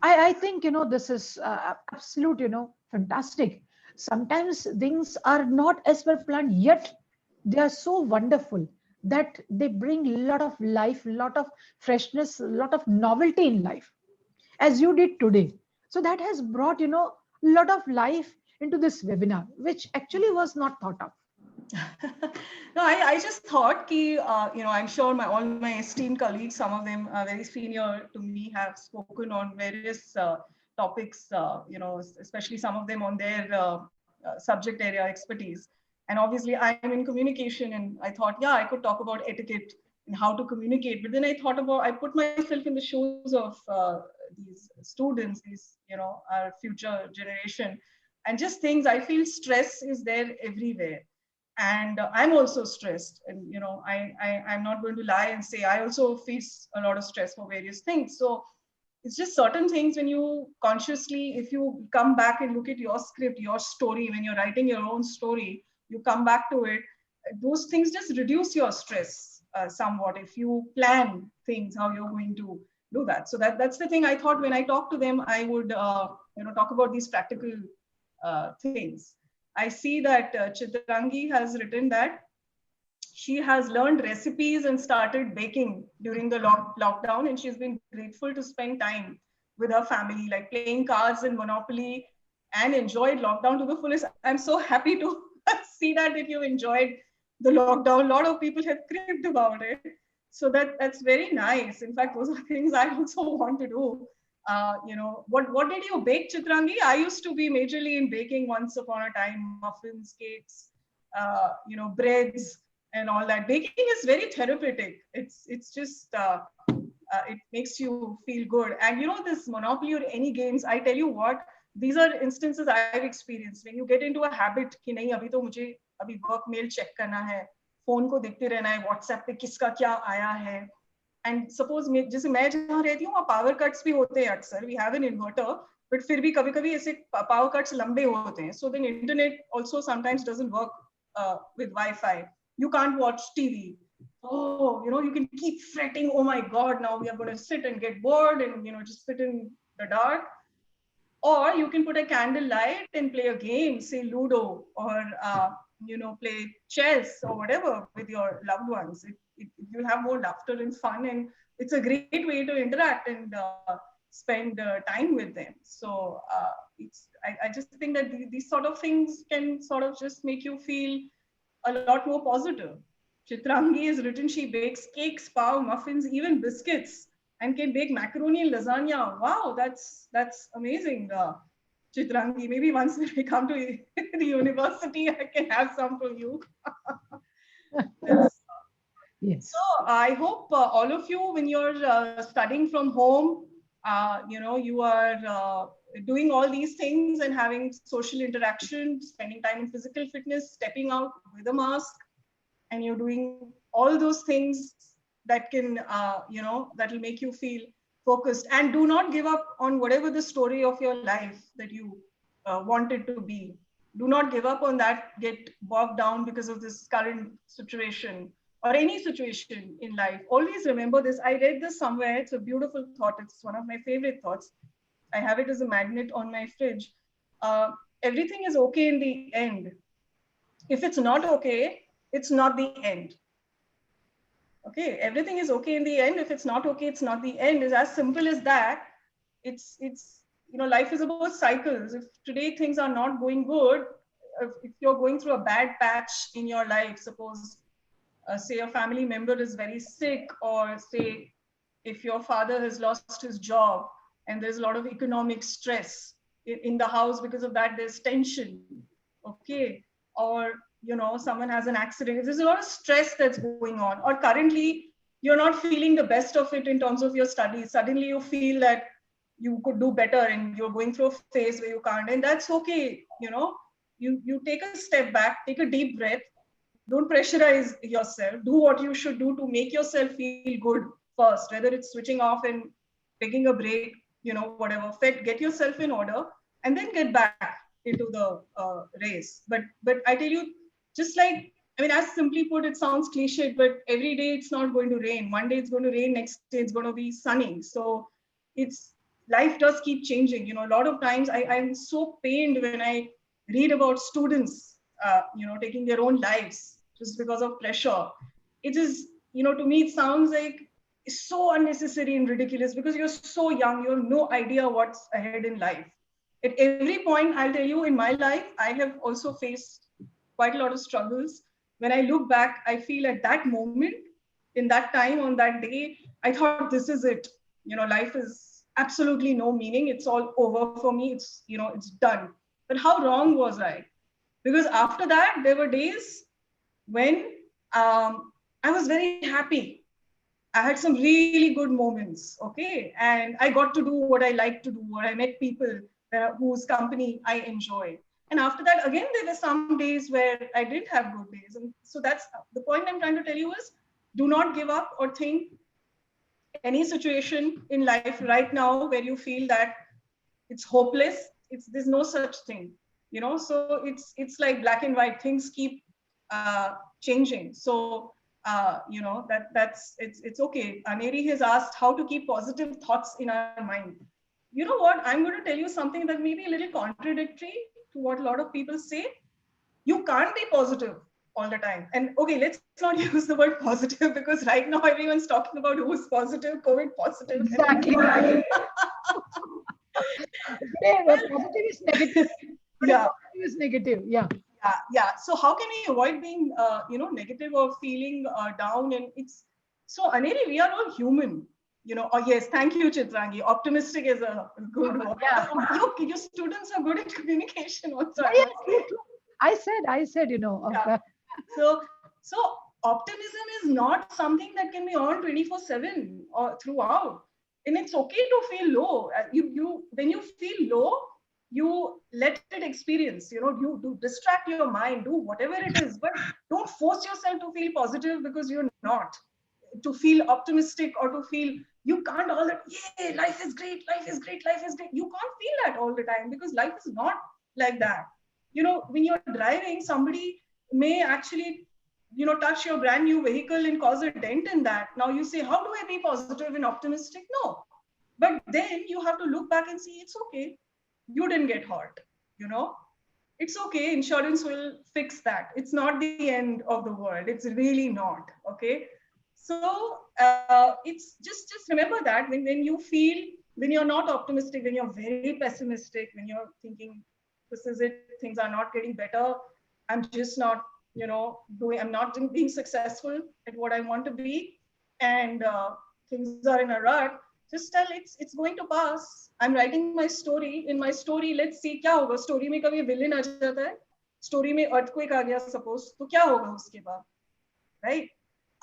I think this is absolute fantastic. Sometimes things are not as per planned, yet they are so wonderful that they bring a lot of life, lot of freshness, lot of novelty in life, as you did today. So that has brought lot of life into this webinar, which actually was not thought of. No, I just thought ki, I'm sure all my esteemed colleagues, some of them are very senior to me, have spoken on various topics, especially some of them on their subject area expertise. And obviously I'm in communication, and I thought, yeah, I could talk about etiquette and how to communicate. But then I put myself in the shoes of these students, these, our future generation, and just things, I feel stress is there everywhere. And I'm also stressed, and I'm not going to lie and say I also face a lot of stress for various things. So it's just certain things when you consciously, if you come back and look at your script, your story, when you're writing your own story, you come back to it, those things just reduce your stress somewhat if you plan things, how you're going to do that. So that's the thing I thought when I talk to them, I would talk about these practical things. I see that Chitrangi has written that she has learned recipes and started baking during the lockdown, and she's been grateful to spend time with her family, like playing cards and Monopoly, and enjoyed lockdown to the fullest. I'm so happy to see that you enjoyed the lockdown. A lot of people have cribbed about it. So that's very nice. In fact, those are things I also want to do. What did you bake, Chitrangi? I used to be majorly in baking once upon a time, muffins, cakes, breads and all that. Baking is very therapeutic. It's just it makes you feel good. And this Monopoly or any games, I tell you what, these are instances I've experienced. When you get into a habit कि नहीं अभी तो मुझे अभी work mail check करना है, phone को देखते रहना है, WhatsApp पे किसका क्या आया है. And suppose जैसे मैं जहाँ रहती हूँ वहाँ power cuts भी होते हैं अक्सर. We have an inverter, but फिर भी कभी-कभी ऐसे power cuts लंबे होते हैं. So then internet also sometimes doesn't work with Wi-Fi. You can't watch TV. Oh, you can keep fretting. Oh my God, now we are going to sit and get bored and just sit in the dark. Or you can put a candle light and play a game, say Ludo, or play chess or whatever with your loved ones. You'll have more laughter and fun, and it's a great way to interact and spend time with them. So I just think that these sort of things can sort of just make you feel a lot more positive. Chitrangi has written she bakes cakes, pav, muffins, even biscuits, and can bake macaroni and lasagna. Wow, that's amazing, Chitrangi. Maybe once when I come to the university, I can have some from you. Yes. So I hope all of you, when you're studying from home, you are doing all these things and having social interaction, spending time in physical fitness, stepping out with a mask, and you're doing all those things that can, that will make you feel focused. And do not give up on whatever the story of your life that you wanted to be. Do not give up on that, get bogged down because of this current situation or any situation in life. Always remember this. I read this somewhere. It's a beautiful thought. It's one of my favorite thoughts. I have it as a magnet on my fridge. Everything is okay in the end. If it's not okay, it's not the end. Okay, everything is okay in the end. If it's not okay, it's not the end. It's as simple as that. It's life is about cycles. If today things are not going good, if you're going through a bad patch in your life, suppose say a family member is very sick, or say if your father has lost his job and there's a lot of economic stress in the house, because of that there's tension, okay, or someone has an accident, there's a lot of stress that's going on, or currently you're not feeling the best of it in terms of your studies, suddenly you feel that you could do better and you're going through a phase where you can't, and that's okay. You take a step back, take a deep breath, don't pressurize yourself, do what you should do to make yourself feel good first, whether it's switching off and taking a break, whatever, get yourself in order and then get back into the race. But I tell you, just like, as simply put, it sounds cliched, but every day it's not going to rain. One day it's going to rain, next day it's going to be sunny. So life does keep changing. A lot of times I'm so pained when I read about students, taking their own lives just because of pressure. It is, to me, it sounds like it's so unnecessary and ridiculous because you're so young, you have no idea what's ahead in life. At every point, I'll tell you, in my life, I have also faced quite a lot of struggles. When I look back, I feel at that moment, in that time, on that day, I thought, this is it. Life is absolutely no meaning. It's all over for me. It's, it's done. But how wrong was I? Because after that, there were days when I was very happy. I had some really good moments, okay? And I got to do what I like to do, or I met people whose company I enjoy. And after that, again, there were some days where I didn't have good days. And so that's the point I'm trying to tell you is, do not give up or think any situation in life right now where you feel that it's hopeless. There's no such thing, so it's like black and white. Things keep changing. So, you know, it's okay. Aneri has asked how to keep positive thoughts in our mind. You know what? I'm going to tell you something that may be a little contradictory to what a lot of people say. You can't be positive all the time. And okay, let's not use the word positive because right now everyone's talking about who's positive, COVID positive. Exactly. Positive is negative. Yeah. Positive is negative. Yeah. Yeah. So how can we avoid being, you know, negative or feeling down? And it's so, Aneri, we are all human. You know, oh yes, thank you, Chitrangi. Optimistic is a good word. Yeah. Your students are good at communication also. Yeah, true, true. I said, you know. Yeah. So optimism is not something that can be on 24/7 or throughout. And it's okay to feel low. When you feel low, you let it experience. You know, you do distract your mind, do whatever it is, but don't force yourself to feel positive because you're not. To feel optimistic or to feel you can't all that, yeah, life is great, life is great, life is great. You can't feel that all the time because life is not like that. You know, when you're driving, somebody may actually, you know, touch your brand new vehicle and cause a dent in that. Now you say, how do I be positive and optimistic? No. But then you have to look back and see it's okay. You didn't get hurt, you know? It's okay. Insurance will fix that. It's not the end of the world. It's really not. Okay. So it's just remember that when you feel, when you're not optimistic, when you're very pessimistic, when you're thinking, this is it, things are not getting better, I'm just not, you know, I'm not being successful at what I want to be, and things are in a rut, just tell it's going to pass. I'm writing my story. In my story, let's see क्या होगा. Story में कभी villain आ जाता है, story में earthquake आ गया suppose, तो क्या होगा उसके बाद, right?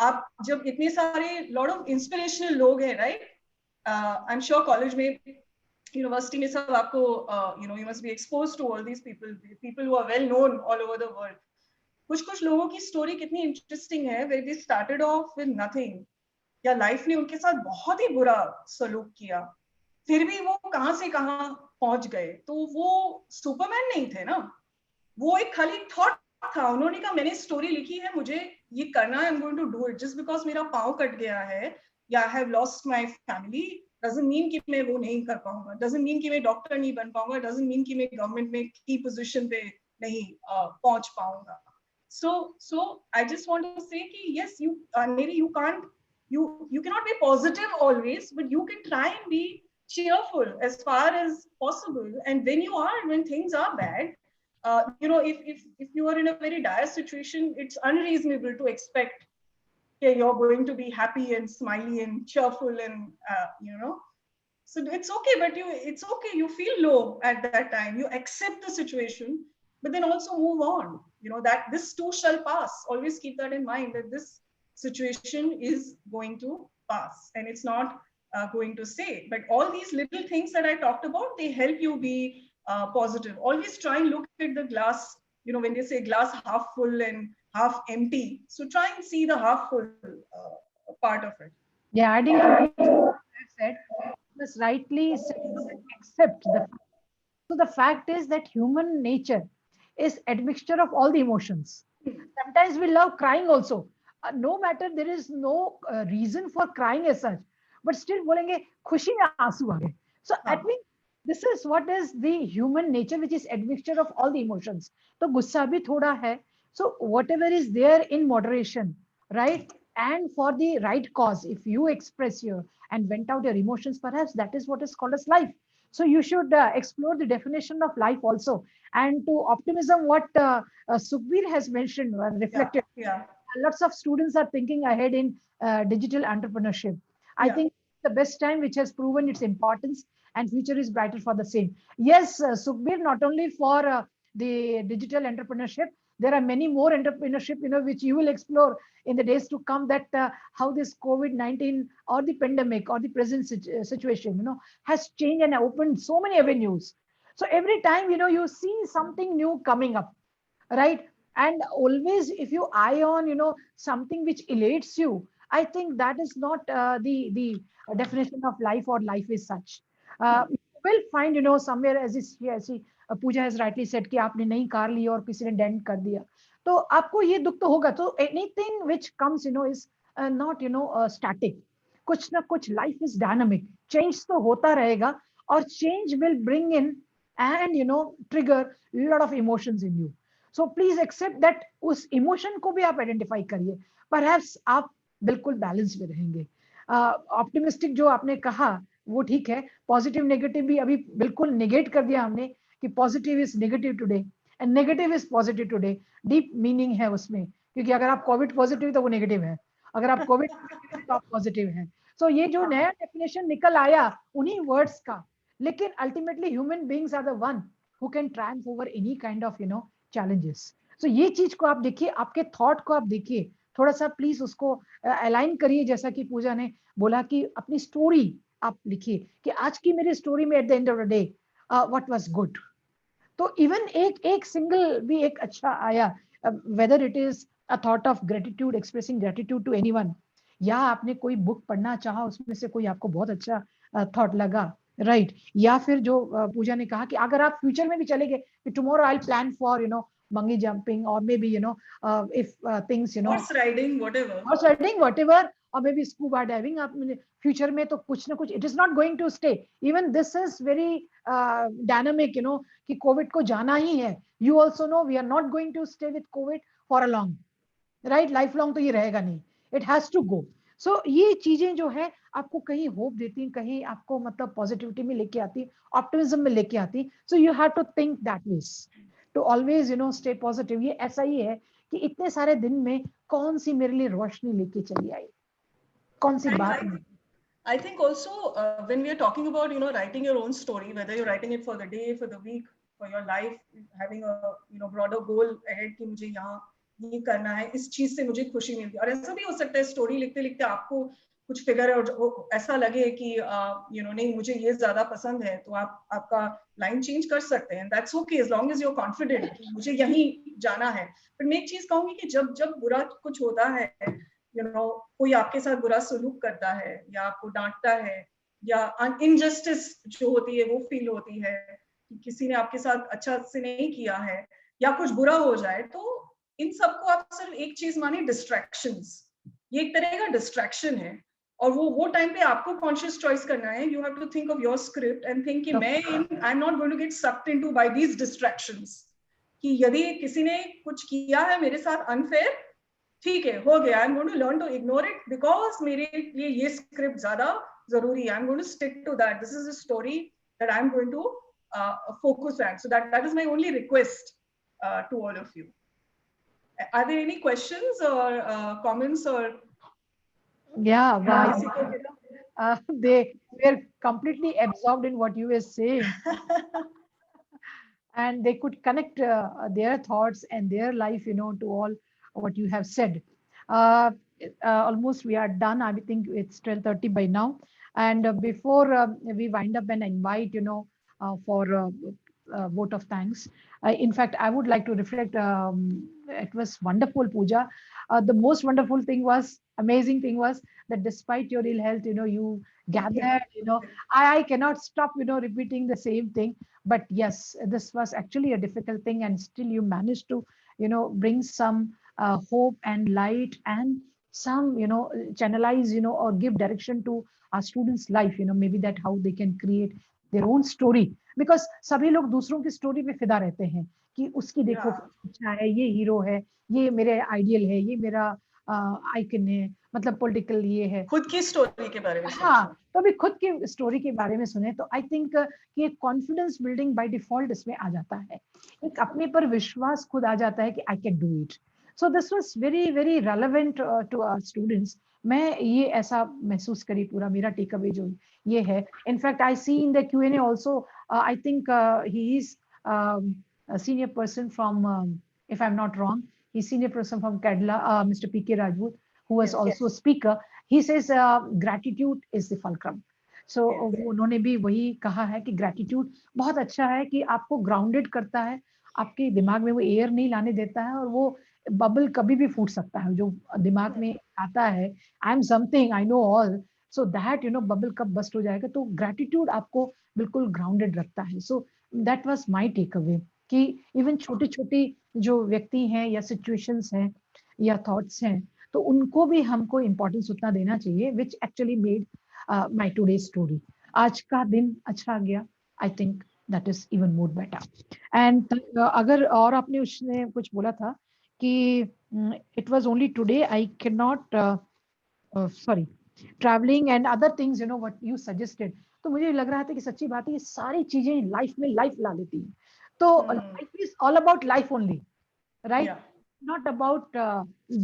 आप जब इतने सारे lot of inspirational लोग हैं, right? I'm sure college में, university में सब आपको, you know, you must be exposed to all these people who are well known all over the world. कुछ लोगों की story कितनी interesting है, where they started off with nothing, या लाइफ ने उनके साथ बहुत ही बुरा सलूक किया, फिर भी वो कहां से कहां पहुंच गए. तो वो सुपरमैन नहीं थे ना, वो एक खाली थॉट था. उन्होंने कहा मैंने स्टोरी लिखी है, मुझे ये करना है, I am going to do it. Just because मेरा पाँव कट गया है या I have lost my family doesn't mean कि मैं वो नहीं कर पाऊंगा, डजंट मीन कि मैं डॉक्टर नहीं बन पाऊंगा, डजंट मीन कि मैं गवर्नमेंट में की पोजीशन पे नहीं पहुंच पाऊंगा. So I just want to say कि yes, you can't, you cannot be positive always, but you can try and be cheerful as far as possible. And when things are bad, you know, if you are in a very dire situation, it's unreasonable to expect that you're going to be happy and smiley and cheerful and you know. So it's okay, but it's okay. You feel low at that time. You accept the situation, but then also move on. You know that this too shall pass. Always keep that in mind, that this situation is going to pass and it's not going to stay. But all these little things that I talked about, they help you be positive. Always try and look at the glass, you know, when they say glass half full and half empty. So try and see the half full part of it. Yeah, adding to what I said, this rightly said, accept the fact. So the fact is that human nature is admixture of all the emotions. Sometimes we love crying also. No matter there is no reason for crying as such, but still बोलेंगे खुशी में आंसू आ गए. So I think this is what is the human nature, which is admixture of all the emotions. तो गुस्सा भी थोड़ा है. So whatever is there in moderation, right? And for the right cause, if you express your and vent out your emotions, perhaps that is what is called as life. So you should explore the definition of life also. And to optimism, what Sukhbir has mentioned, reflected. Yeah. Lots of students are thinking ahead in digital entrepreneurship. I think the best time which has proven its importance, and future is brighter for the same. Yes, Sukhbir, not only for the digital entrepreneurship, there are many more entrepreneurship, you know, which you will explore in the days to come, that how this COVID-19 or the pandemic or the present situation, you know, has changed and opened so many avenues. So every time, you know, you see something new coming up, right? And always, if you eye on, you know, something which elates you, I think that is not the definition of life, or life is such. You will find, you know, somewhere, as is here, see, Pooja has rightly said कि आपने नई car ली और किसी ने dent कर दिया, तो आपको ये दुख तो होगा. तो anything which comes is not static. कुछ ना कुछ, लाइफ इज डायनामिक, चेंज तो होता रहेगा, और change will bring in and trigger lot of emotions in you. So please accept that. उस इमोशन को भी आप आइडेंटिफाई करिए. परहैप्स आप बिल्कुल बैलेंस में रहेंगे. ऑप्टिमिस्टिक जो आपने कहा वो ठीक है. पॉजिटिव नेगेटिव भी अभी बिल्कुल नेगेट कर दिया हमने कि positive is negative today and negative is positive today. Deep meaning है उसमें, क्योंकि अगर आप कोविड पॉजिटिव तो वो नेगेटिव है, अगर आप कोविड तो आप पॉजिटिव हैं. सो ये जो नया डेफिनेशन निकल आया उन्हीं वर्ड्स का, लेकिन ultimately human beings are the one who can triumph over any kind of challenges. So ये चीज को आप देखिए, आपके थॉट को आप देखिए, थोड़ा सा प्लीज उसको अलाइन करिए. जैसा कि पूजा ने बोला कि अपनी स्टोरी आप लिखिए कि आज की मेरी स्टोरी में at the end of the day what was good. तो इवन एक सिंगल भी एक अच्छा आया, whether it is a thought of gratitude, expressing gratitude to anyone, या आपने कोई बुक पढ़ना चाहा, उसमें से कोई आपको बहुत अच्छा थॉट लगा, राइट. या फिर जो पूजा ने कहा कि अगर आप फ्यूचर में भी चले गए कि tomorrow I plan for bungee jumping, or maybe if things horse riding, whatever. horse riding, whatever, or maybe scuba diving. आप फ्यूचर में तो कुछ ना कुछ, it is not going to stay. Even this is very dynamic, कि Covid को जाना ही है. You also know we are not going to stay with Covid for a long, right. Life long तो ये रहेगा नहीं, इट हैज टू गो. सो ये चीजें जो है आपको कहीं होप देती, कहीं आपको मतलब पॉजिटिविटी में लेके आती, ऑप्टिमिज्म में लेके आती. So you have to think that ways to always stay positive. ये ऐसा ही है कि इतने सारे दिन में कौन सी मेरे लिए रोशनी लेके चली आई, कौन सी बात में. I think also when we are talking about writing your own story, whether you're writing it for the day, for the week, for your life, having a broader goal ahead कि मुझे यहाँ ये करना है, इस चीज से मुझे खुशी मिलती है. और ऐसा भी हो सकता है स्टोरी लिखते लिखते आपको कुछ फिगर है और ऐसा लगे कि नहीं मुझे ये ज्यादा पसंद है, तो आप आपका लाइन चेंज कर सकते हैं. That's okay as long as you are confident कि मुझे यहीं जाना है. पर मैं एक चीज कहूंगी कि जब जब बुरा कुछ होता है, कोई आपके साथ बुरा सलूक करता है या आपको डांटता है या इनजस्टिस जो होती है वो फील होती है कि किसी ने आपके साथ अच्छा से नहीं किया है या कुछ बुरा हो जाए, तो इन सबको आप सिर्फ एक चीज मानिए, डिस्ट्रैक्शंस. ये एक तरह का डिस्ट्रैक्शन है और वो टाइम पे आपको कॉन्शियस चॉइस करना है. You have to think of your script and think कि मैं I am not going to get sucked into by these distractions. कि यदि किसी ने कुछ किया है मेरे साथ अनफेयर, ठीक है, हो गया, I am going to learn to ignore it because मेरे लिए ये स्क्रिप्ट ज्यादा जरूरी है. I am going to stick to that. This is a story that I am going to focus on. So that is my only request to all of you. Are there any questions or comments or? Yeah, wow. They were completely absorbed in what you were saying. And they could connect their thoughts and their life, to all what you have said. Almost we are done. I think it's 12:30 by now. And before we wind up and invite, for vote of thanks. In fact, I would like to reflect. It was wonderful, Pooja. The most wonderful thing was, amazing thing was that despite your ill health, you gathered. I cannot stop, repeating the same thing. But yes, this was actually a difficult thing, and still you managed to, bring some hope and light and some, channelize, or give direction to our students' life. Maybe that how they can create their own story. Because सभी लोग दूसरों की story पे फिदा रहते हैं कि उसकी देखो अच्छा है, ये हीरो है, ये मेरे आइडियल है, ये मेरा आइकन है, मतलब पॉलिटिकल ये है. खुद की स्टोरी के बारे में. हाँ, तो अभी खुद की स्टोरी के बारे में सुने तो आई थिंक कि एक कॉन्फिडेंस बिल्डिंग बाय डिफॉल्ट इसमें आ जाता है. एक अपने पर विश्वास खुद आ जाता है कि I can do it. So this was very very relevant to our students. मैं ये ऐसा महसूस करी, पूरा मेरा टेक अवे जो ये है. In fact I see in the Q&A also, I think he is a senior person from, if I'm not wrong, he's senior person from Kerala, Mr. P.K. Rajput, who was also a speaker. He says gratitude is the fulcrum. So उन्होंने भी वही कहा है कि gratitude बहुत अच्छा है कि आपको grounded करता है, आपके दिमाग में वो एयर नहीं लाने देता है और वो बबल कभी भी फूट सकता है जो दिमाग में आता है. I am something, I know all. So that bubble कब बस्ट हो जाएगा. तो ग्रैटिट्यूड आपको बिल्कुल ग्राउंडेड रखता है. So that was my take away कि इवन छोटे छोटे जो व्यक्ति हैं या सिचुएशंस हैं या थॉट्स हैं, तो उनको भी हमको इम्पोर्टेंस उतना देना चाहिए, which actually made my today story. आज का दिन अच्छा गया, I think that is even more better. And अगर और आपने उसने कुछ बोला था कि it was only today, I can not, sorry, travelling and other things, you know what you suggested. तो मुझे लग रहा था कि सच्ची बात है, ये सारी चीजें लाइफ में लाइफ ला लेती हैं. तो life is all about life only, right? Yeah. Not about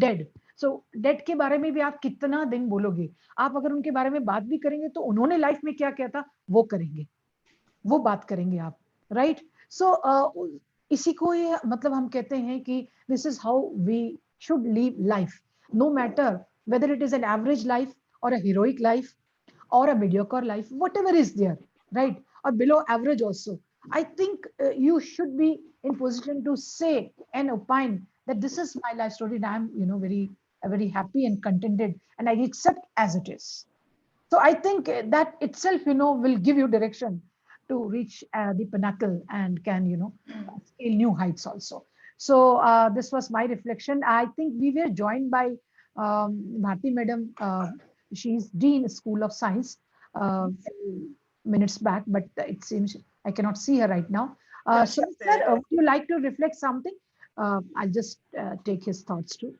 dead. So dead के बारे में भी आप कितना दिन बोलोगे? आप अगर उनके बारे में बात भी करेंगे तो उन्होंने लाइफ में क्या किया था वो करेंगे, वो बात करेंगे आप, राइट? सो इसी को ये मतलब हम कहते हैं कि this is how we should live life, no matter whether it is an average life or a heroic life or a mediocre life, whatever is there, right? Or below average also. I think you should be in position to say and opine that this is my life story and I'm, you know, very happy and contented and I accept as it is. So I think that itself, you know, will give you direction to reach the pinnacle and can, you know, scale new heights also. So this was my reflection. I think we were joined by Bharti Madam. She's Dean School of Science few minutes back, but it seems I cannot see her right now. Yeah, So, she's sir, there. would you like to reflect something? I'll just take his thoughts too.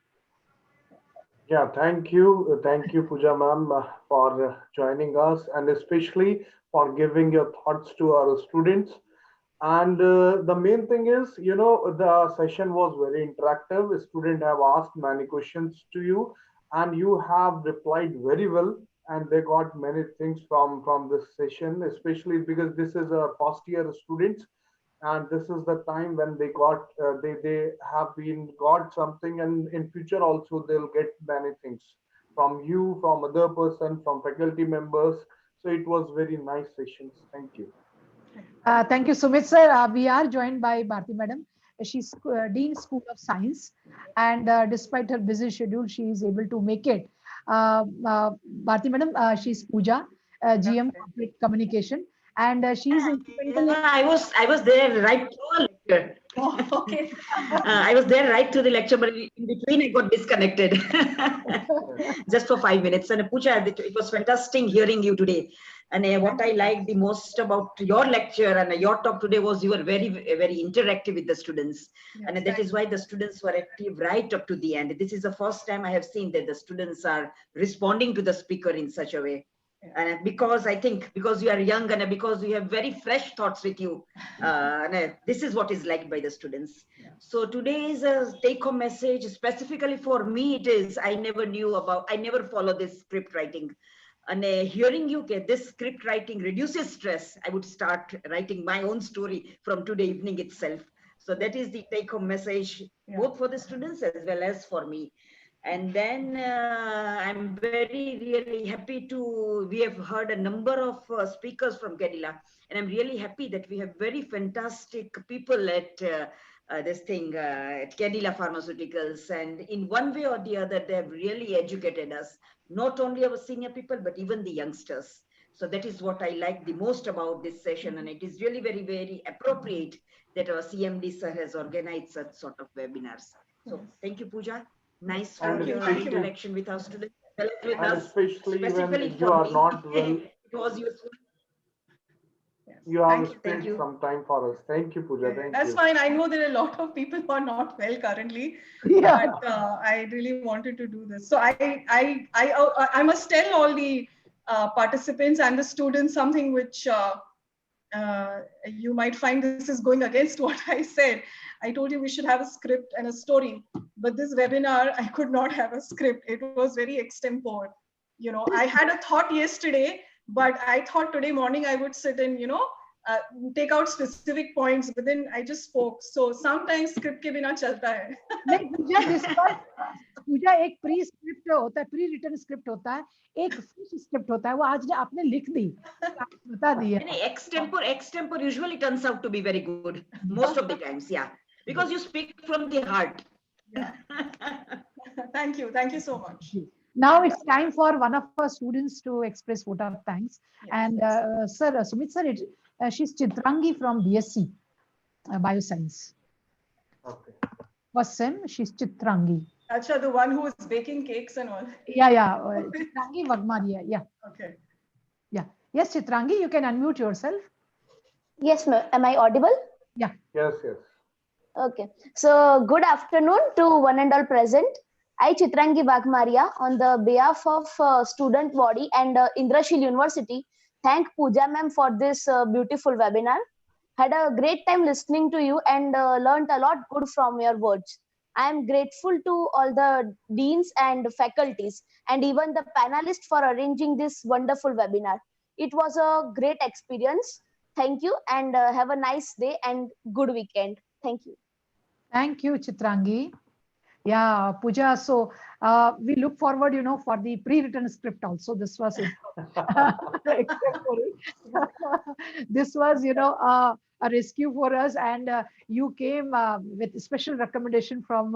Yeah, thank you. Thank you, Pooja ma'am, for joining us and especially for giving your thoughts to our students. And the main thing is, you know, the session was very interactive. Students have asked many questions to you, and you have replied very well. And they got many things from this session, especially because this is a first year students, and this is the time when they got they have been got something, and in future also they'll get many things from you, from other person, from faculty members. So it was very nice sessions. Thank you. Thank you, Sumit sir. We are joined by Bharti Madam. She's Dean School of Science, and despite her busy schedule, she is able to make it. Bharti Madam, she's Pooja, GM Okay. Corporate Communication, and she's instrumental. Yeah, I was there right through a lecture. Oh, okay. I was there right through the lecture, but in between I got disconnected just for 5 minutes. And Pooja, it was fantastic hearing you today. And what I liked the most about your lecture and your talk today was you were very, very interactive with the students. Yes, And that thank is why the students were active right up to the end. This is the first time I have seen that the students are responding to the speaker in such a way. And because I think because you are young and because you have very fresh thoughts with you, this is what is liked by the students. So today's take-home message specifically for me, it is I never follow this script writing. And hearing you get this script writing reduces stress, I would start writing my own story from today evening itself. So that is the take-home message, both for the students as well as for me. And then I'm very, really happy we have heard a number of speakers from Kedila. And I'm really happy that we have very fantastic people at at Kedila Pharmaceuticals. And in one way or the other, they have really educated us, not only our senior people, but even the youngsters. So that is what I like the most about this session. And it is really very, very appropriate that our CMD sir has organized such sort of webinars. So thank you, Pooja. Nice for your interaction with our students. With And us, especially when specifically you for are me. not well, It was useful. you have Thank you, spent you. some time for us. Thank you, Pooja. Thank That's you. fine. I know there are a lot of people who are not well currently, Yeah. but I really wanted to do this. So I must tell all the participants and the students something which you might find this is going against what I said. I told you we should have a script and a story, but this webinar, I could not have a script. It was very extempore. You know, I had a thought yesterday, but I thought today morning I would sit and, take out specific points, but then I just spoke. So sometimes script ke bina chalta hai. नहीं पूजा, पूजा एक pre script होता है, pre written script होता है, एक fish script होता है, वो आज आपने लिख दी, आपने बता दिया. Extempore usually turns out to be very good most of the times, yeah, because you speak from the heart. Yeah. Thank you so much. Now it's time for one of our students to express vote of thanks. Yes, And yes. sir, Sumit sir, She's Chitrangi from BSc Bioscience. Okay. First sem, she's Chitrangi. Acha, the one who is baking cakes and all. Yeah. Chitrangi Vagmaria. Yeah. Okay. Yes, Chitrangi, you can unmute yourself. Yes, ma'am. Am I audible? Yes, yes. Okay. So, good afternoon to one and all present. I, Chitrangi Bagmaria, on the behalf of student body and Indrashil University, thank Pooja ma'am for this beautiful webinar. Had a great time listening to you and learned a lot good from your words. I am grateful to all the deans and faculties and even the panelists for arranging this wonderful webinar. It was a great experience. Thank you and have a nice day and good weekend. Thank you. Thank you, Chitrangi. Yeah, Pooja. So we look forward, for the pre-written script also. This was it. Except for it. This was, a rescue for us, and you came with special recommendation from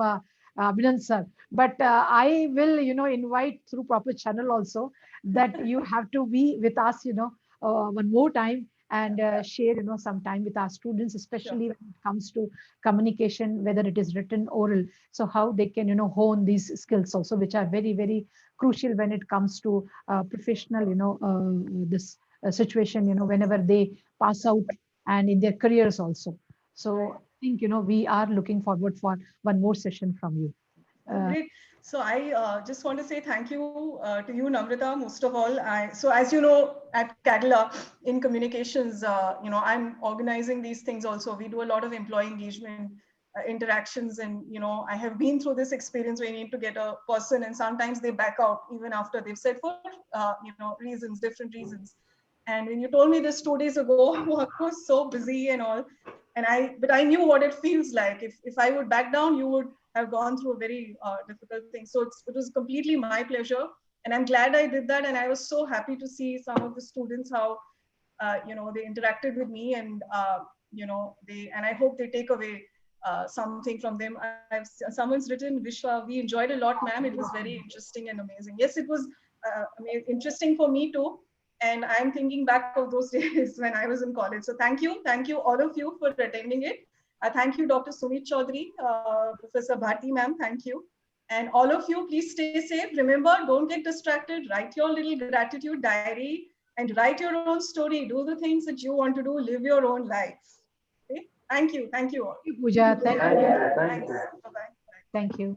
Abhinand sir. But I will, invite through proper channel also that you have to be with us, one more time and share, some time with our students, especially when it comes to communication, whether it is written, oral. So how they can, hone these skills also, which are very, very crucial when it comes to professional, this situation, whenever they pass out and in their careers also. So I think, we are looking forward for one more session from you. Great. So I just want to say thank you to you, Namrata, most of all. So as you know, at Cadila in communications, I'm organizing these things also. We do a lot of employee engagement interactions, and I have been through this experience where you need to get a person, and sometimes they back out even after they've said for reasons, different reasons. And when you told me this 2 days ago, I was so busy and all, but I knew what it feels like. If I would back down, you would have gone through a very difficult thing. So it was completely my pleasure, and I'm glad I did that. And I was so happy to see some of the students how they interacted with me, and and I hope they take away something from them. Someone's written, Vishwa, we enjoyed a lot, ma'am. It was very interesting and amazing. Yes, it was interesting for me too. And I'm thinking back of those days when I was in college. So thank you all of you for attending it. Thank you, Dr. Sumit Chaudhary, Professor Bharti ma'am, thank you. And all of you, please stay safe. Remember, don't get distracted. Write your little gratitude diary and write your own story. Do the things that you want to do. Live your own life. Okay? Thank you all. Thank you, Pooja. Thank you. Thank you. Bye-bye. Thank you.